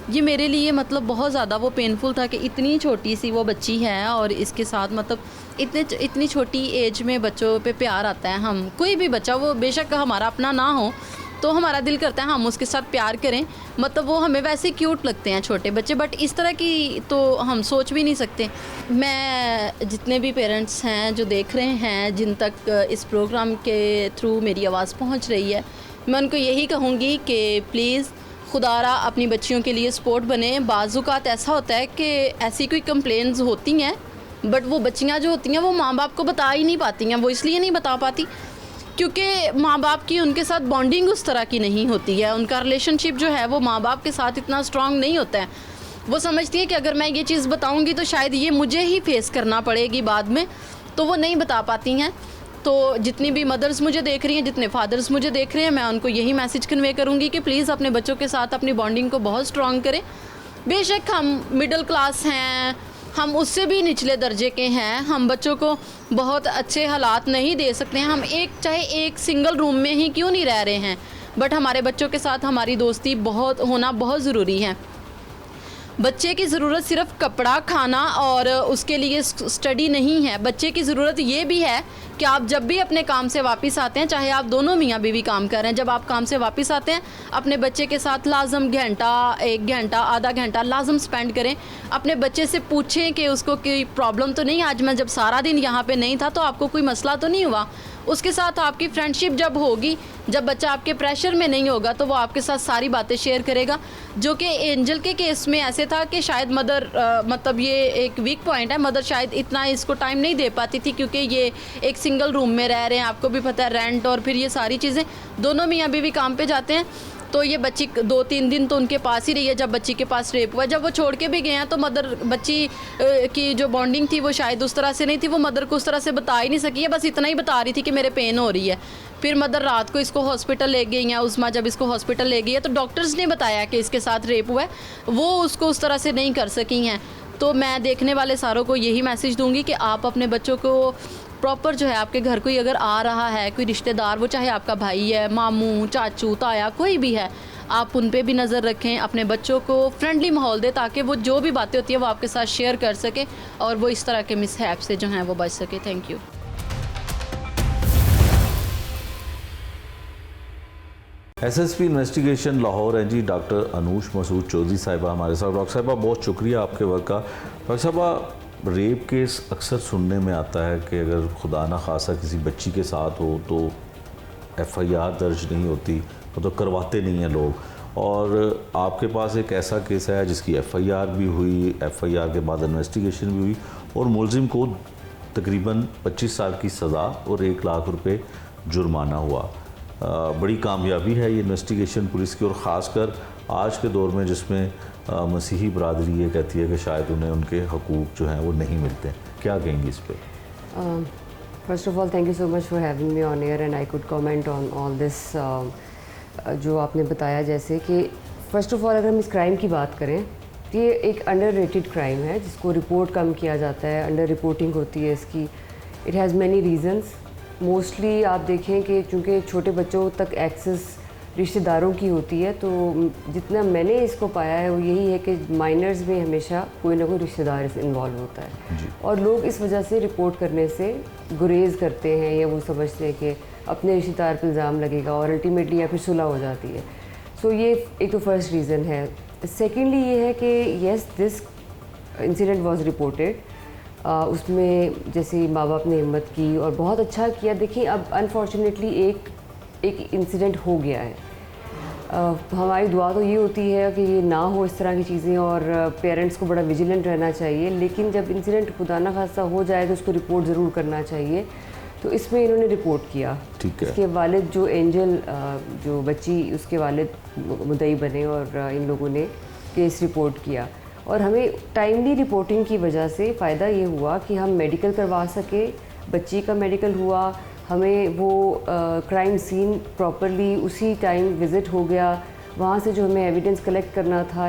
ये मेरे लिए मतलब बहुत ज़्यादा वो पेनफुल था कि इतनी छोटी सी वो बच्ची है, और इसके साथ मतलब इतनी छोटी एज में बच्चों पे प्यार आता है। हम कोई भी बच्चा, वो बेशक हमारा अपना ना हो, तो हमारा दिल करता है हम उसके साथ प्यार करें, मतलब वो हमें वैसे क्यूट लगते हैं छोटे बच्चे, बट इस तरह की तो हम सोच भी नहीं सकते। मैं जितने भी पेरेंट्स हैं जो देख रहे हैं, जिन तक इस प्रोग्राम के थ्रू मेरी आवाज़ पहुंच रही है, मैं उनको यही कहूँगी कि प्लीज़ खुदारा अपनी बच्चियों के लिए सपोर्ट बने। बाज़ुकात ऐसा होता है कि ऐसी कोई कंप्लेंट्स होती हैं, बट वो बच्चियाँ जो होती हैं वो माँ बाप को बता ही नहीं पाती हैं। वो इसलिए नहीं बता पाती क्योंकि माँ बाप की उनके साथ बॉन्डिंग उस तरह की नहीं होती है, उनका रिलेशनशिप जो है वो माँ बाप के साथ इतना स्ट्रॉन्ग नहीं होता है। वो समझती है कि अगर मैं ये चीज़ बताऊँगी तो शायद ये मुझे ही फेस करना पड़ेगी बाद में, तो वो नहीं बता पाती हैं। तो जितनी भी मदर्स मुझे देख रही हैं, जितने फादर्स मुझे देख रहे हैं, मैं उनको यही मैसेज कन्वे करूँगी कि प्लीज़ अपने बच्चों के साथ अपनी बॉन्डिंग को बहुत स्ट्रॉन्ग करें। बेशक हम मिडिल क्लास हैं, हम उससे भी निचले दर्जे के हैं, हम बच्चों को बहुत अच्छे हालात नहीं दे सकते हैं, हम चाहे एक सिंगल रूम में ही क्यों नहीं रह रहे हैं, बट हमारे बच्चों के साथ हमारी दोस्ती होना बहुत ज़रूरी है। बच्चे की ज़रूरत सिर्फ कपड़ा, खाना और उसके लिए स्टडी नहीं है। बच्चे की ज़रूरत ये भी है कि आप जब भी अपने काम से वापस आते हैं, चाहे आप दोनों मियाँ बीवी काम कर रहे हैं, जब आप काम से वापस आते हैं अपने बच्चे के साथ लाजम घंटा, 1 घंटा, आधा घंटा लाजम स्पेंड करें। अपने बच्चे से पूछें कि उसको कोई प्रॉब्लम तो नहीं, आज मैं जब सारा दिन यहाँ पे नहीं था तो आपको कोई मसला तो नहीं हुआ। उसके साथ आपकी फ्रेंडशिप जब होगी, जब बच्चा आपके प्रेशर में नहीं होगा तो वो आपके साथ सारी बातें शेयर करेगा। जो कि एंजल के केस में ऐसे था कि शायद मदर मतलब ये एक वीक पॉइंट है, मदर शायद इतना इसको टाइम नहीं दे पाती थी क्योंकि ये एक सिंगल रूम में रह रहे हैं, आपको भी पता है रेंट और फिर ये सारी चीज़ें, दोनों मियाँ बीवी काम पे जाते हैं। तो ये बच्ची 2-3 दिन तो उनके पास ही रही है जब बच्ची के पास रेप हुआ। जब वो छोड़ के भी गए हैं तो मदर बच्ची की जो बॉन्डिंग थी वो शायद उस तरह से नहीं थी, वो मदर को उस तरह से बता ही नहीं सकी है, बस इतना ही बता रही थी कि मेरे पेन हो रही है। फिर मदर रात को इसको हॉस्पिटल ले गई हैं, उस्मा जब इसको हॉस्पिटल ले गई है तो डॉक्टर्स ने बताया कि इसके साथ रेप हुआ है, वो उसको उस तरह से नहीं कर सकी हैं। तो मैं देखने वाले सारों को यही मैसेज दूंगी कि आप अपने बच्चों को प्रॉपर जो है, आपके घर कोई अगर आ रहा है कोई रिश्तेदार, वो चाहे आपका भाई है, मामू, चाचू, ताया, कोई भी है, आप उन पे भी नज़र रखें, अपने बच्चों को फ्रेंडली माहौल दें ताकि वो जो भी बातें होती है वो आपके साथ शेयर कर सके और वो इस तरह के मिसहैप से जो हैं वो बच सके। Thank you. SSP investigation Lahore हैं जी डॉक्टर अनूश मसूद चौधरी साहिबा हमारे साथ। डॉक्टर साहिबा बहुत शुक्रिया आपके वर्क का। डॉक्टर साहिबा, रेप केस अक्सर सुनने में आता है कि अगर खुदा न खासा किसी बच्ची के साथ हो तो एफआईआर दर्ज नहीं होती, वो तो करवाते नहीं हैं लोग, और आपके पास एक ऐसा केस है जिसकी एफआईआर भी हुई, एफआईआर के बाद इन्वेस्टिगेशन भी हुई और मुलजिम को तकरीबन 25 साल की सज़ा और 1 लाख रुपए जुर्माना हुआ। बड़ी कामयाबी है ये इन्वेस्टिगेशन पुलिस की, और ख़ासकर आज के दौर में जिसमें मसीही बरादरी ये कहती है कि शायद उन्हें उनके हकूक़ जो हैं वो नहीं मिलते। क्या कहेंगी इस पर? First of all thank you so much for having me on air and I could comment on all this. जो आपने बताया, जैसे कि फ़र्स्ट ऑफ ऑल अगर हम इस क्राइम की बात करें तो ये एक अंडर रेटेड क्राइम है जिसको रिपोर्ट कम किया जाता है, अंडर रिपोर्टिंग होती है इसकी। It has many reasons. Mostly आप देखें कि चूँकि छोटे बच्चों तक एक्सेस रिश्तेदारों की होती है, तो जितना मैंने इसको पाया है वो यही है कि माइनर्स में हमेशा कोई ना कोई रिश्तेदार इन्वॉल्व होता है और लोग इस वजह से रिपोर्ट करने से गुरेज करते हैं या वो समझते हैं कि अपने रिश्तेदार पर इल्ज़ाम लगेगा और अल्टीमेटली या फिर सुलह हो जाती है। सो ये एक तो फर्स्ट रीज़न है। सेकेंडली ये है कि yes this incident was reported, उसमें जैसे माँ बाप ने हिम्मत की और बहुत अच्छा किया। देखिए अब अनफॉर्चुनेटली एक इंसिडेंट हो गया है। हमारी दुआ तो ये होती है कि ये ना हो इस तरह की चीज़ें और पेरेंट्स को बड़ा विजिलेंट रहना चाहिए, लेकिन जब इंसिडेंट खुदा न खासा हो जाए तो उसको रिपोर्ट ज़रूर करना चाहिए। तो इसमें इन्होंने रिपोर्ट किया। ठीक है। इसके वालिद जो एंजल जो बच्ची, उसके वालिद मुद्दई बने और इन लोगों ने केस रिपोर्ट किया और हमें टाइमली रिपोर्टिंग की वजह से फ़ायदा ये हुआ कि हम मेडिकल करवा सके, बच्ची का मेडिकल हुआ, हमें वो क्राइम सीन प्रॉपरली उसी टाइम विज़िट हो गया। वहाँ से जो हमें एविडेंस कलेक्ट करना था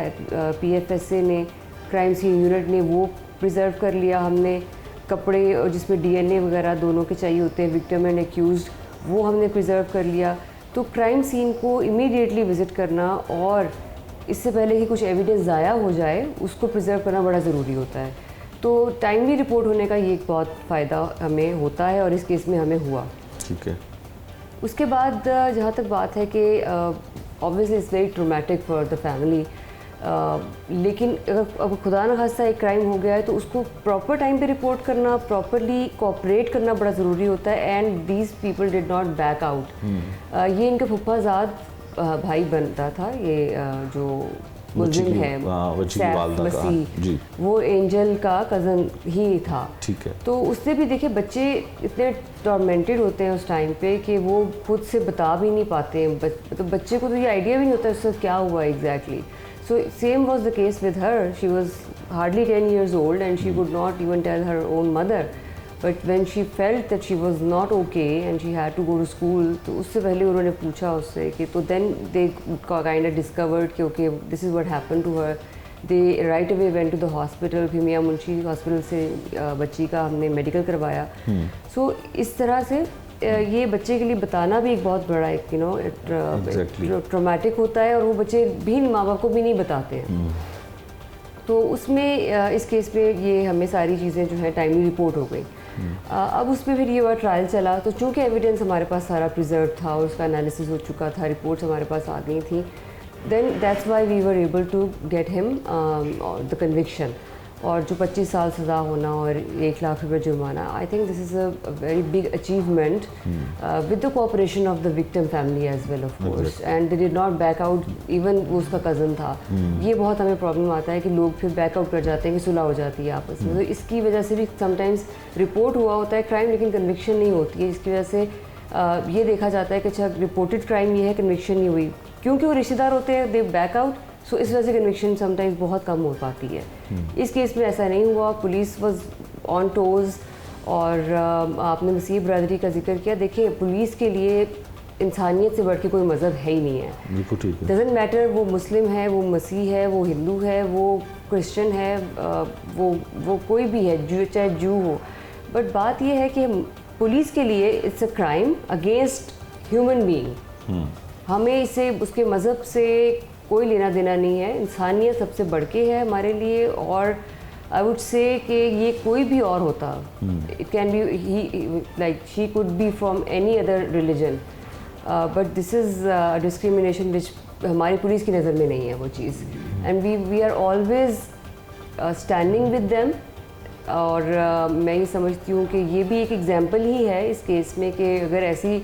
पीएफएसए ने, क्राइम सीन यूनिट ने, वो प्रिजर्व कर लिया हमने। कपड़े और जिसमें डीएनए वगैरह दोनों के चाहिए होते हैं, विक्टिम एंड एक्यूज्ड, वो हमने प्रिजर्व कर लिया। तो क्राइम सीन को इमीडिएटली विज़िट करना और इससे पहले कि कुछ एविडेंस ज़ाया हो जाए उसको प्रिजर्व करना बड़ा ज़रूरी होता है। तो टाइमली रिपोर्ट होने का ये एक बहुत फ़ायदा हमें होता है और इस केस में हमें हुआ। ठीक है। उसके बाद जहाँ तक बात है कि obviously it's very traumatic for the family, लेकिन अगर खुदा न खास्ता एक क्राइम हो गया है तो उसको प्रॉपर टाइम पे रिपोर्ट करना, प्रॉपरली कोऑपरेट करना बड़ा ज़रूरी होता है। And these people did not back out. ये इनका फुफ्फाज़ाद भाई बनता था, ये जो मुल्जिम है सैफ मसीह, वो एंजल का कज़न ही था। ठीक है। तो उससे भी देखिए बच्चे इतने टॉर्मेंटेड होते हैं उस टाइम पे कि वो खुद से बता भी नहीं पाते हैं। तो बच्चे को तो ये आइडिया भी नहीं होता उससे क्या हुआ exactly. So same was the case with her. She was hardly 10 years old and she could not even tell her own mother. But when she felt that she was not okay and she had to go to school, तो उससे पहले उन्होंने पूछा उससे कि तो then they kind of discovered कि okay this is what happened to her. They right away went to the hospital. फिर मियां मुंशी हॉस्पिटल से बच्ची का हमने मेडिकल करवाया। So इस तरह से ये बच्चे के लिए बताना भी एक बहुत बड़ा एक ट्रॉमेटिक होता है और वो बच्चे भी माँ बाप को भी नहीं बताते हैं। तो उसमें इस केस में ये हमें सारी चीज़ें जो है टाइमली रिपोर्ट हो गई। अब उस पर फिर ये हुआ ट्रायल चला, तो चूँकि एविडेंस हमारे पास सारा प्रिजर्व था और उसका एनालिसिस हो चुका था, रिपोर्ट्स हमारे पास आ गई थी, then that's why we were able to get him the conviction. और जो 25 साल सज़ा होना और 1 लाख रुपये जुर्माना, I think this is a very big achievement with the cooperation of the victim family as well of course, and they did not back out, इवन वो उसका कज़न था। ये बहुत हमें प्रॉब्लम आता है कि लोग फिर बैकआउट कर जाते हैं कि सुलह हो जाती है आपस में, तो इसकी वजह से भी समटाइम्स रिपोर्ट हुआ होता है क्राइम लेकिन कन्विक्शन नहीं होती है। इसकी वजह से ये देखा जाता है कि अच्छा रिपोर्टेड क्राइम ये है, कन्विक्शन नहीं हुई, क्योंकि वो रिश्तेदार होते हैं, दे बैक आउट, सो इस वजह से कन्विक्शन समटाइम्स बहुत कम हो पाती है। इस केस में ऐसा नहीं हुआ, पुलिस वाज ऑन टोज। और आपने मसीह बरादरी का जिक्र किया, देखिए पुलिस के लिए इंसानियत से बढ़ के कोई मज़हब है ही नहीं है। बिल्कुल ठीक है। डजेंट मैटर वो मुस्लिम है, वो मसीह है, वो हिंदू है, वो क्रिश्चियन है, वो कोई भी है, चाहे जू हो, बट बात ये है कि पुलिस के लिए it's a crime against human being. हमें इसे उसके मज़हब से कोई लेना देना नहीं है, इंसानियत सबसे बढ़ के है हमारे लिए। और आई वुड से कि ये कोई भी और होता, it can be he like she could be from any other religion, but this is discrimination which हमारी पुलिस की नज़र में नहीं है वो चीज़, and we are always standing with them. और मैं ये समझती हूँ कि ये भी एक एग्जाम्पल ही है इस केस में कि अगर ऐसी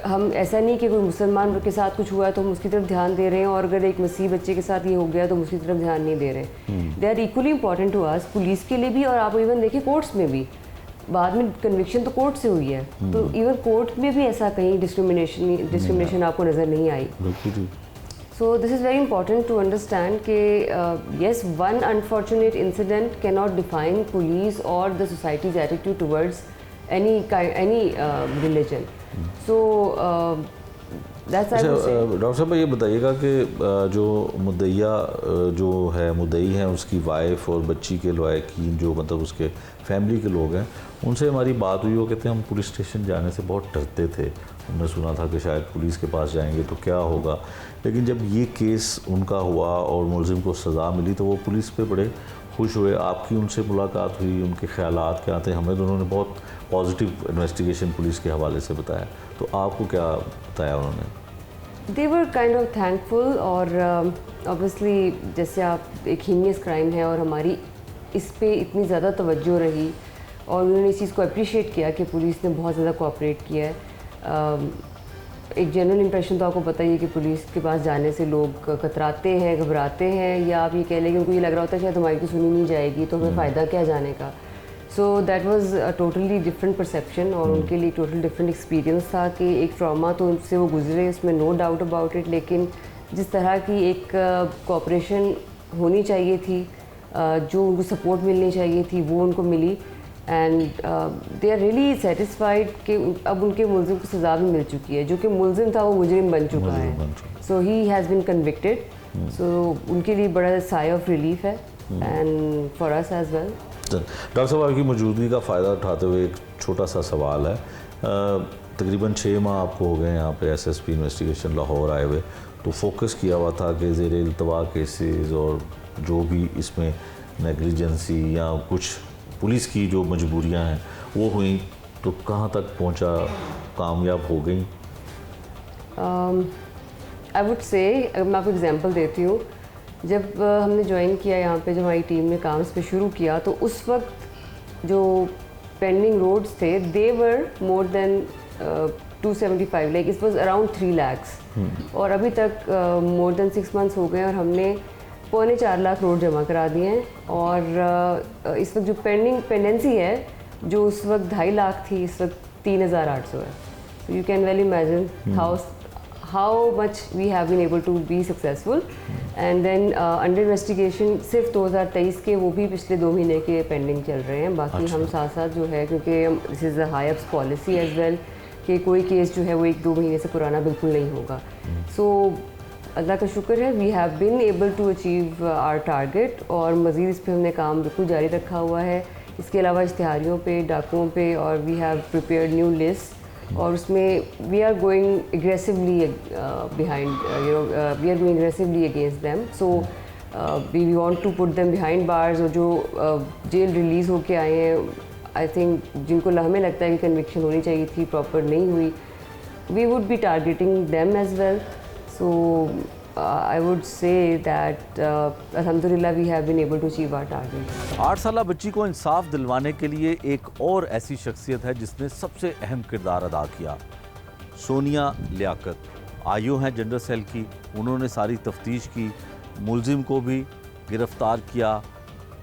हम ऐसा नहीं कि कोई मुसलमान के साथ कुछ हुआ है तो हम उसकी तरफ ध्यान दे रहे हैं, और अगर एक मसीह बच्चे के साथ ये हो गया तो हम उसकी तरफ ध्यान नहीं दे रहे। They are equally important to us, police के लिए भी, और आप इवन देखिए कोर्ट्स में भी, बाद में कन्विक्शन तो कोर्ट से हुई है, तो इवन कोर्ट में भी ऐसा कहीं डिस्क्रिमिनेशन आपको नज़र नहीं आई। So this is very important to understand कि yes, one unfortunate incident can not define police और the society's attitude towards any religion. So that's I would say. Doctor साहब ये बताइएगा कि जो मुद्दइया जो है, मुद्दई हैं, उसकी वाइफ और बच्ची के लवाकिन जो मतलब उसके फैमिली के लोग हैं, उनसे हमारी बात हुई, वो कहते हैं हम पुलिस स्टेशन जाने से बहुत डरते थे, हमने सुना था कि शायद पुलिस के पास जाएंगे तो क्या होगा, लेकिन जब ये केस उनका हुआ और मुलजिम को सज़ा मिली तो वो पुलिस पे बड़े खुश हुए। आपकी उनसे मुलाकात हुई, उनके ख़यालात क्या थे? हमें तो उन्होंने बहुत पॉजिटिव इन्वेस्टिगेशन पुलिस के हवाले से बताया, तो आपको क्या बताया उन्होंने? दे वर काइंड ऑफ थैंकफुल, और ऑब्वियसली जैसे आप एक हीनियस क्राइम है और हमारी इस पे इतनी ज़्यादा तवज्जो रही और उन्होंने इस चीज़ को अप्रिशिएट किया कि पुलिस ने बहुत ज़्यादा कोऑपरेट किया है। एक जनरल इंप्रेशन तो आपको पता ही है कि पुलिस के पास जाने से लोग कतराते हैं, घबराते हैं, या आप ये कह लें कि उनको ये लग रहा होता है शायद हमारी तो सुनी नहीं जाएगी तो हमें फ़ायदा क्या जाने का। So that was a totally different perception, और उनके लिए टोटल डिफरेंट एक्सपीरियंस था कि एक ट्रॉमा तो उनसे वो गुजरे, उसमें नो डाउट अबाउट इट, लेकिन जिस तरह की एक कोऑपरेशन होनी चाहिए थी, जो उनको सपोर्ट मिलनी चाहिए थी, वो उनको मिली, and they are really satisfied कि अब उनके मुलजिम को सज़ा भी मिल चुकी है, जो कि मुलजिम था वो मुजरिम बन चुका है, सो ही हैज़ बिन कन्विक्टेड। सो उनके लिए बड़ा साय ऑफ रिलीफ है, and for us as well. Doctor साहब, आपकी मौजूदगी का फ़ायदा उठाते हुए एक छोटा सा सवाल है। तकरीबन 6 माह आपको हो गए यहाँ पे SSP इन्वेस्टिगेशन लाहौर आए हुए, तो फोकस किया हुआ था कि ज़ेर इल्तवा केसेस और जो भी इसमें नेग्लिजेंसी या कुछ पुलिस की जो मजबूरियाँ हैं वो हुई, तो कहाँ तक पहुँचा, कामयाब हो गई? आई वुड से, मैं आपको एग्जांपल देती हूँ, जब हमने ज्वाइन किया यहाँ पे, जब हमारी टीम ने काम इस पे शुरू किया, तो उस वक्त जो पेंडिंग रोड्स थे they were more than 275, like it was around 3 lakhs, और अभी तक मोर देन 6 months हो गए और हमने 4.25 लाख रोड जमा करा दिए हैं। और इस वक्त जो पेंडेंसी है, जो उस वक्त 2.5 लाख थी, इस वक्त 3,800 है। So you can well imagine how much we have been able to be successful, and then under investigation सिर्फ 2023 के, वो भी पिछले 2 महीने के पेंडिंग चल रहे हैं। बाकी हम साथ साथ जो है, क्योंकि this is a high ups policy as well, कि कोई केस जो है वो 1-2 महीने से पुराना बिल्कुल नहीं होगा। सो अल्लाह का शुक्र है, we have been able to achieve our target, और मज़ीद इस पर हमने काम बिल्कुल जारी रखा हुआ है। इसके अलावा इश्तिहारियों पे, डाकुओं पे, और we have prepared new list, और उसमें we are going aggressively behind, we are going aggressively against them. So we want to put them behind bars, और जो जेल रिलीज़ होके आए हैं, आई थिंक जिनको हमें लगता है कि कन्विक्शन होनी चाहिए थी, प्रॉपर नहीं हुई, we would be targeting them as well. So I would say that alhamdulillah we have been able to achieve our target. 8 साला बच्ची को इंसाफ दिलवाने के लिए एक और ऐसी शख्सियत है जिसने सबसे अहम किरदार अदा किया. सोनिया लियाकत आईओ हैं जनरल सेल की. उन्होंने सारी तफ्तीश की, मुलजिम को भी गिरफ्तार किया,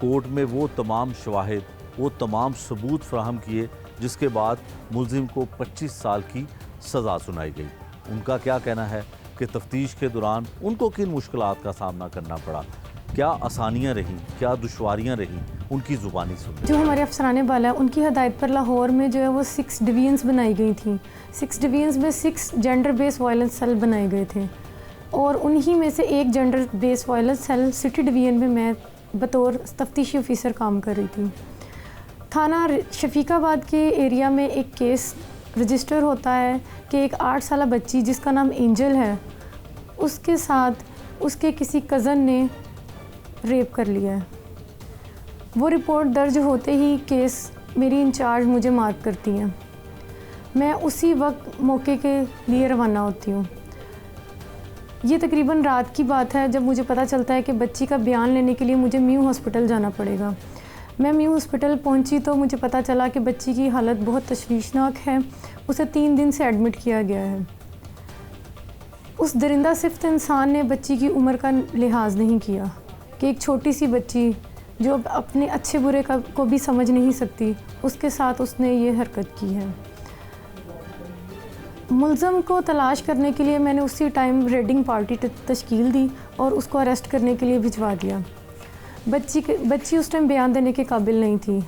कोर्ट में वो तमाम शवाहिद, वो तमाम सबूत फराहम किए जिसके बाद मुलजिम को 25 साल की सज़ा सुनाई गई. उनका क्या कहना है कि तफ्तीश के दौरान उनको किन मुश्किलात का सामना करना पड़ा, क्या आसानियाँ रहीं, क्या दुश्वारियाँ रहीं, उनकी ज़ुबानी सुन. जो हमारे अफसराने वाला है उनकी हदायत पर लाहौर में जो है वो 6 डिवीज़न्स बनाई गई थी. 6 डिवीज़न्स में 6 जेंडर बेस्ड वायलेंस सेल बनाए गए थे, और उन्हीं में से एक gender based violence cell city division में मैं बतौर तफ्तीशी ऑफिसर काम कर रही थी. थाना शफीकाबाद के एरिया में एक केस रजिस्टर होता है कि एक 8 साला बच्ची जिसका नाम एंजल है, उसके साथ उसके किसी कज़न ने रेप कर लिया है. वो रिपोर्ट दर्ज होते ही केस मेरी इंचार्ज मुझे मार्क करती हैं. मैं उसी वक्त मौके के लिए रवाना होती हूँ. ये तकरीबन रात की बात है जब मुझे पता चलता है कि बच्ची का बयान लेने के लिए मुझे म्यू हॉस्पिटल जाना पड़ेगा. मैं म्यू हॉस्पिटल पहुंची तो मुझे पता चला कि बच्ची की हालत बहुत तशवीशनाक है. उसे 3 दिन से एडमिट किया गया है. उस दरिंदा सिफ्त इंसान ने बच्ची की उम्र का लिहाज नहीं किया कि एक छोटी सी बच्ची जो अपने अच्छे बुरे को भी समझ नहीं सकती, उसके साथ उसने ये हरकत की है. मुलज़म को तलाश करने के लिए मैंने उसी टाइम रेडिंग पार्टी तश्कील दी और उसको अरेस्ट करने के लिए भिजवा दिया. बच्ची उस टाइम बयान देने के काबिल नहीं थी.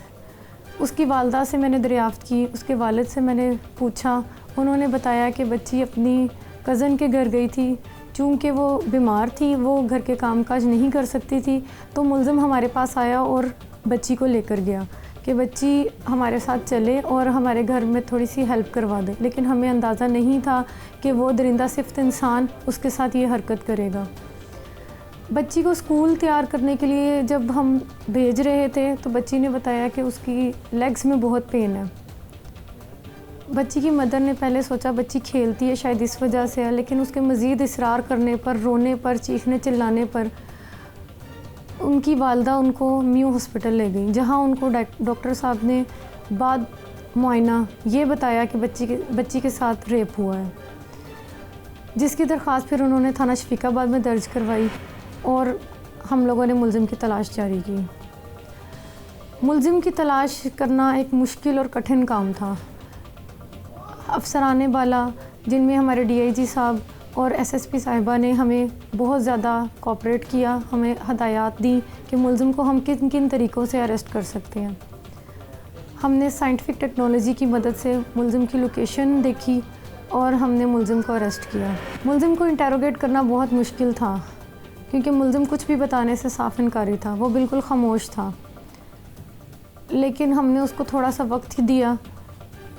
उसकी वालदा से मैंने दरियाफ़्त की, उसके वालिद से मैंने पूछा. उन्होंने बताया कि बच्ची अपनी कज़न के घर गई थी. चूँकि वो बीमार थी, वो घर के कामकाज नहीं कर सकती थी, तो मुलज़िम हमारे पास आया और बच्ची को लेकर गया कि बच्ची हमारे साथ चले और हमारे घर में थोड़ी सी हेल्प करवा दे. लेकिन हमें अंदाज़ा नहीं था कि वो दरिंदा सिफ्त इंसान उसके साथ ये हरकत करेगा. बच्ची को स्कूल तैयार करने के लिए जब हम भेज रहे थे तो बच्ची ने बताया कि उसकी लेग्स में बहुत पेन है. बच्ची की मदर ने पहले सोचा बच्ची खेलती है शायद इस वजह से है, लेकिन उसके मज़ीद इसरार करने पर, रोने पर, चीखने चिल्लाने पर उनकी वालदा उनको म्यू हॉस्पिटल ले गई, जहां उनको डॉक्टर साहब ने बाद मुआयना ये बताया कि बच्ची के साथ रेप हुआ है, जिसकी दरख्वास्त फिर उन्होंने थाना शफीकाबाद में दर्ज करवाई और हम लोगों ने मुलज़िम की तलाश जारी की. मुलज़िम की तलाश करना एक मुश्किल और कठिन काम था. अफसराने वाला जिनमें हमारे DIG साहब और SSP साहिबा ने हमें बहुत ज़्यादा कोऑपरेट किया, हमें हदायत दी कि मुलज़िम को हम किन किन तरीक़ों से अरेस्ट कर सकते हैं. हमने साइंटिफिक टेक्नोलॉजी की मदद से मुलज़िम की लोकेशन देखी और हमने मुलज़िम को अरेस्ट किया. मुलज़िम को इंटेरोगेट करना बहुत मुश्किल था क्योंकि मुलज़िम कुछ भी बताने से साफ इनकारी था. वो बिल्कुल ख़ामोश था, लेकिन हमने उसको थोड़ा सा वक्त ही दिया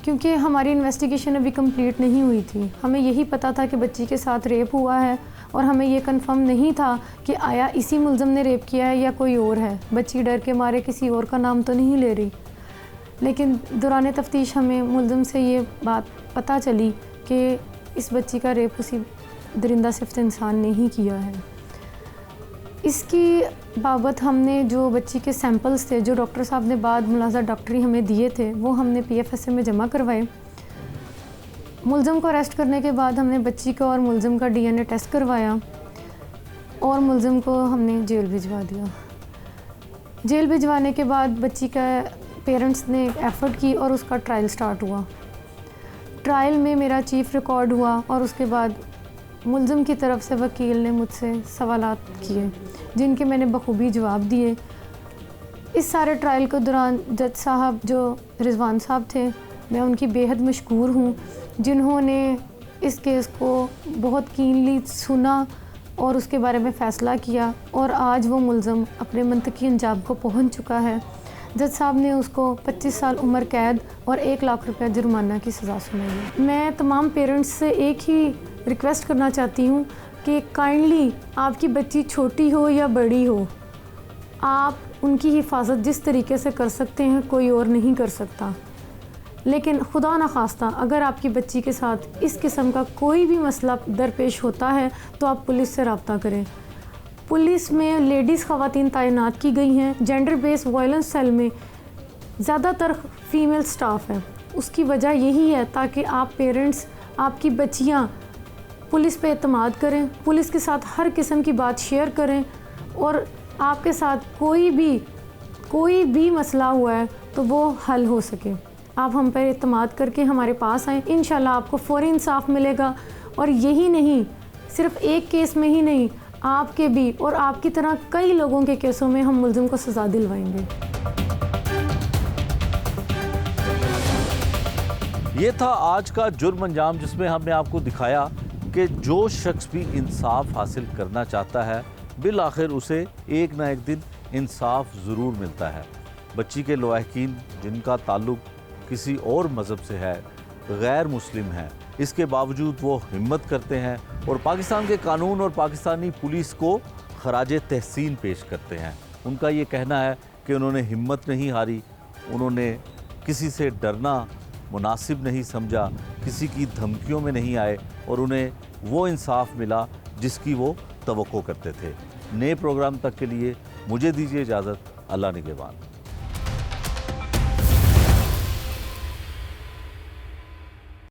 क्योंकि हमारी इन्वेस्टिगेशन अभी कंप्लीट नहीं हुई थी. हमें यही पता था कि बच्ची के साथ रेप हुआ है और हमें ये कंफर्म नहीं था कि आया इसी मुलज़िम ने रेप किया है या कोई और है. बच्ची डर के मारे किसी और का नाम तो नहीं ले रही, लेकिन दौरान तफ्तीश हमें मुलज़िम से ये बात पता चली कि इस बच्ची का रेप उसी दरिंदा सिफ्त इंसान ने ही किया है. इसकी बाबत हमने जो बच्ची के सैंपल्स थे जो डॉक्टर साहब ने बाद मुलाजा डॉक्टरी हमें दिए थे वो हमने PFSA में जमा करवाए. मुलज़िम को अरेस्ट करने के बाद हमने बच्ची का और मुलज़िम का DNA टेस्ट करवाया और मुलज़िम को हमने जेल भिजवा दिया. जेल भिजवाने के बाद बच्ची का पेरेंट्स ने एफ़र्ट की और उसका ट्रायल स्टार्ट हुआ. ट्रायल में मेरा चीफ रिकॉर्ड हुआ और उसके बाद मुलज़िम की तरफ से वकील ने मुझसे सवालात किए जिनके मैंने बखूबी जवाब दिए. इस सारे ट्रायल के दौरान जज साहब जो रिजवान साहब थे, मैं उनकी बेहद मशकूर हूँ जिन्होंने इस केस को बहुत कीनली सुना और उसके बारे में फ़ैसला किया और आज वो मुलज़िम अपने मंतकी अंजाम को पहुँच चुका है. जज साहब ने उसको 25 साल उम्र कैद और 1 लाख रुपया जुर्माना की सज़ा सुनाई है. मैं तमाम पेरेंट्स से एक ही रिक्वेस्ट करना चाहती हूँ कि काइंडली आपकी बच्ची छोटी हो या बड़ी हो, आप उनकी हिफाजत जिस तरीके से कर सकते हैं कोई और नहीं कर सकता। लेकिन खुदा न खास्ता अगर आपकी बच्ची के साथ इस किस्म का कोई भी मसला दरपेश होता है तो आप पुलिस से रब्ता करें। पुलिस में लेडीज़ ख़वातीन तैनात की गई हैं। जेंडर बेस्ड वायलेंस सेल में ज़्यादातर फ़ीमेल स्टाफ है। उसकी वजह यही है ताकि आप पेरेंट्स, आपकी बच्चियाँ पुलिस पे एतमाद करें, पुलिस के साथ हर किस्म की बात शेयर करें, और आपके साथ कोई भी मसला हुआ है तो वो हल हो सके। आप हम पर एतमाद करके हमारे पास आएँ, इंशाल्लाह आपको फ़ौरी इंसाफ मिलेगा। और यही नहीं, सिर्फ़ एक केस में ही नहीं, आपके भी और आपकी तरह कई लोगों के केसों में हम मुल्ज़िम को सज़ा दिलवाएंगे। ये था आज का जुर्म अंजाम, जिसमें हमने आपको दिखाया कि जो शख्स भी इंसाफ हासिल करना चाहता है बिल आखिर उसे एक ना एक दिन इंसाफ ज़रूर मिलता है। बच्ची के लवाहकीन जिनका ताल्लुक़ किसी और मज़हब से है, गैर मुस्लिम है, इसके बावजूद वो हिम्मत करते हैं और पाकिस्तान के कानून और पाकिस्तानी पुलिस को खराजे तहसीन पेश करते हैं। उनका ये कहना है कि उन्होंने हिम्मत नहीं हारी, उन्होंने किसी से डरना मुनासिब नहीं समझा, किसी की धमकियों में नहीं आए और उन्हें वो इंसाफ मिला जिसकी वो तवक्को करते थे। नए प्रोग्राम तक के लिए मुझे दीजिए इजाज़त। अल्लाह निगहबान।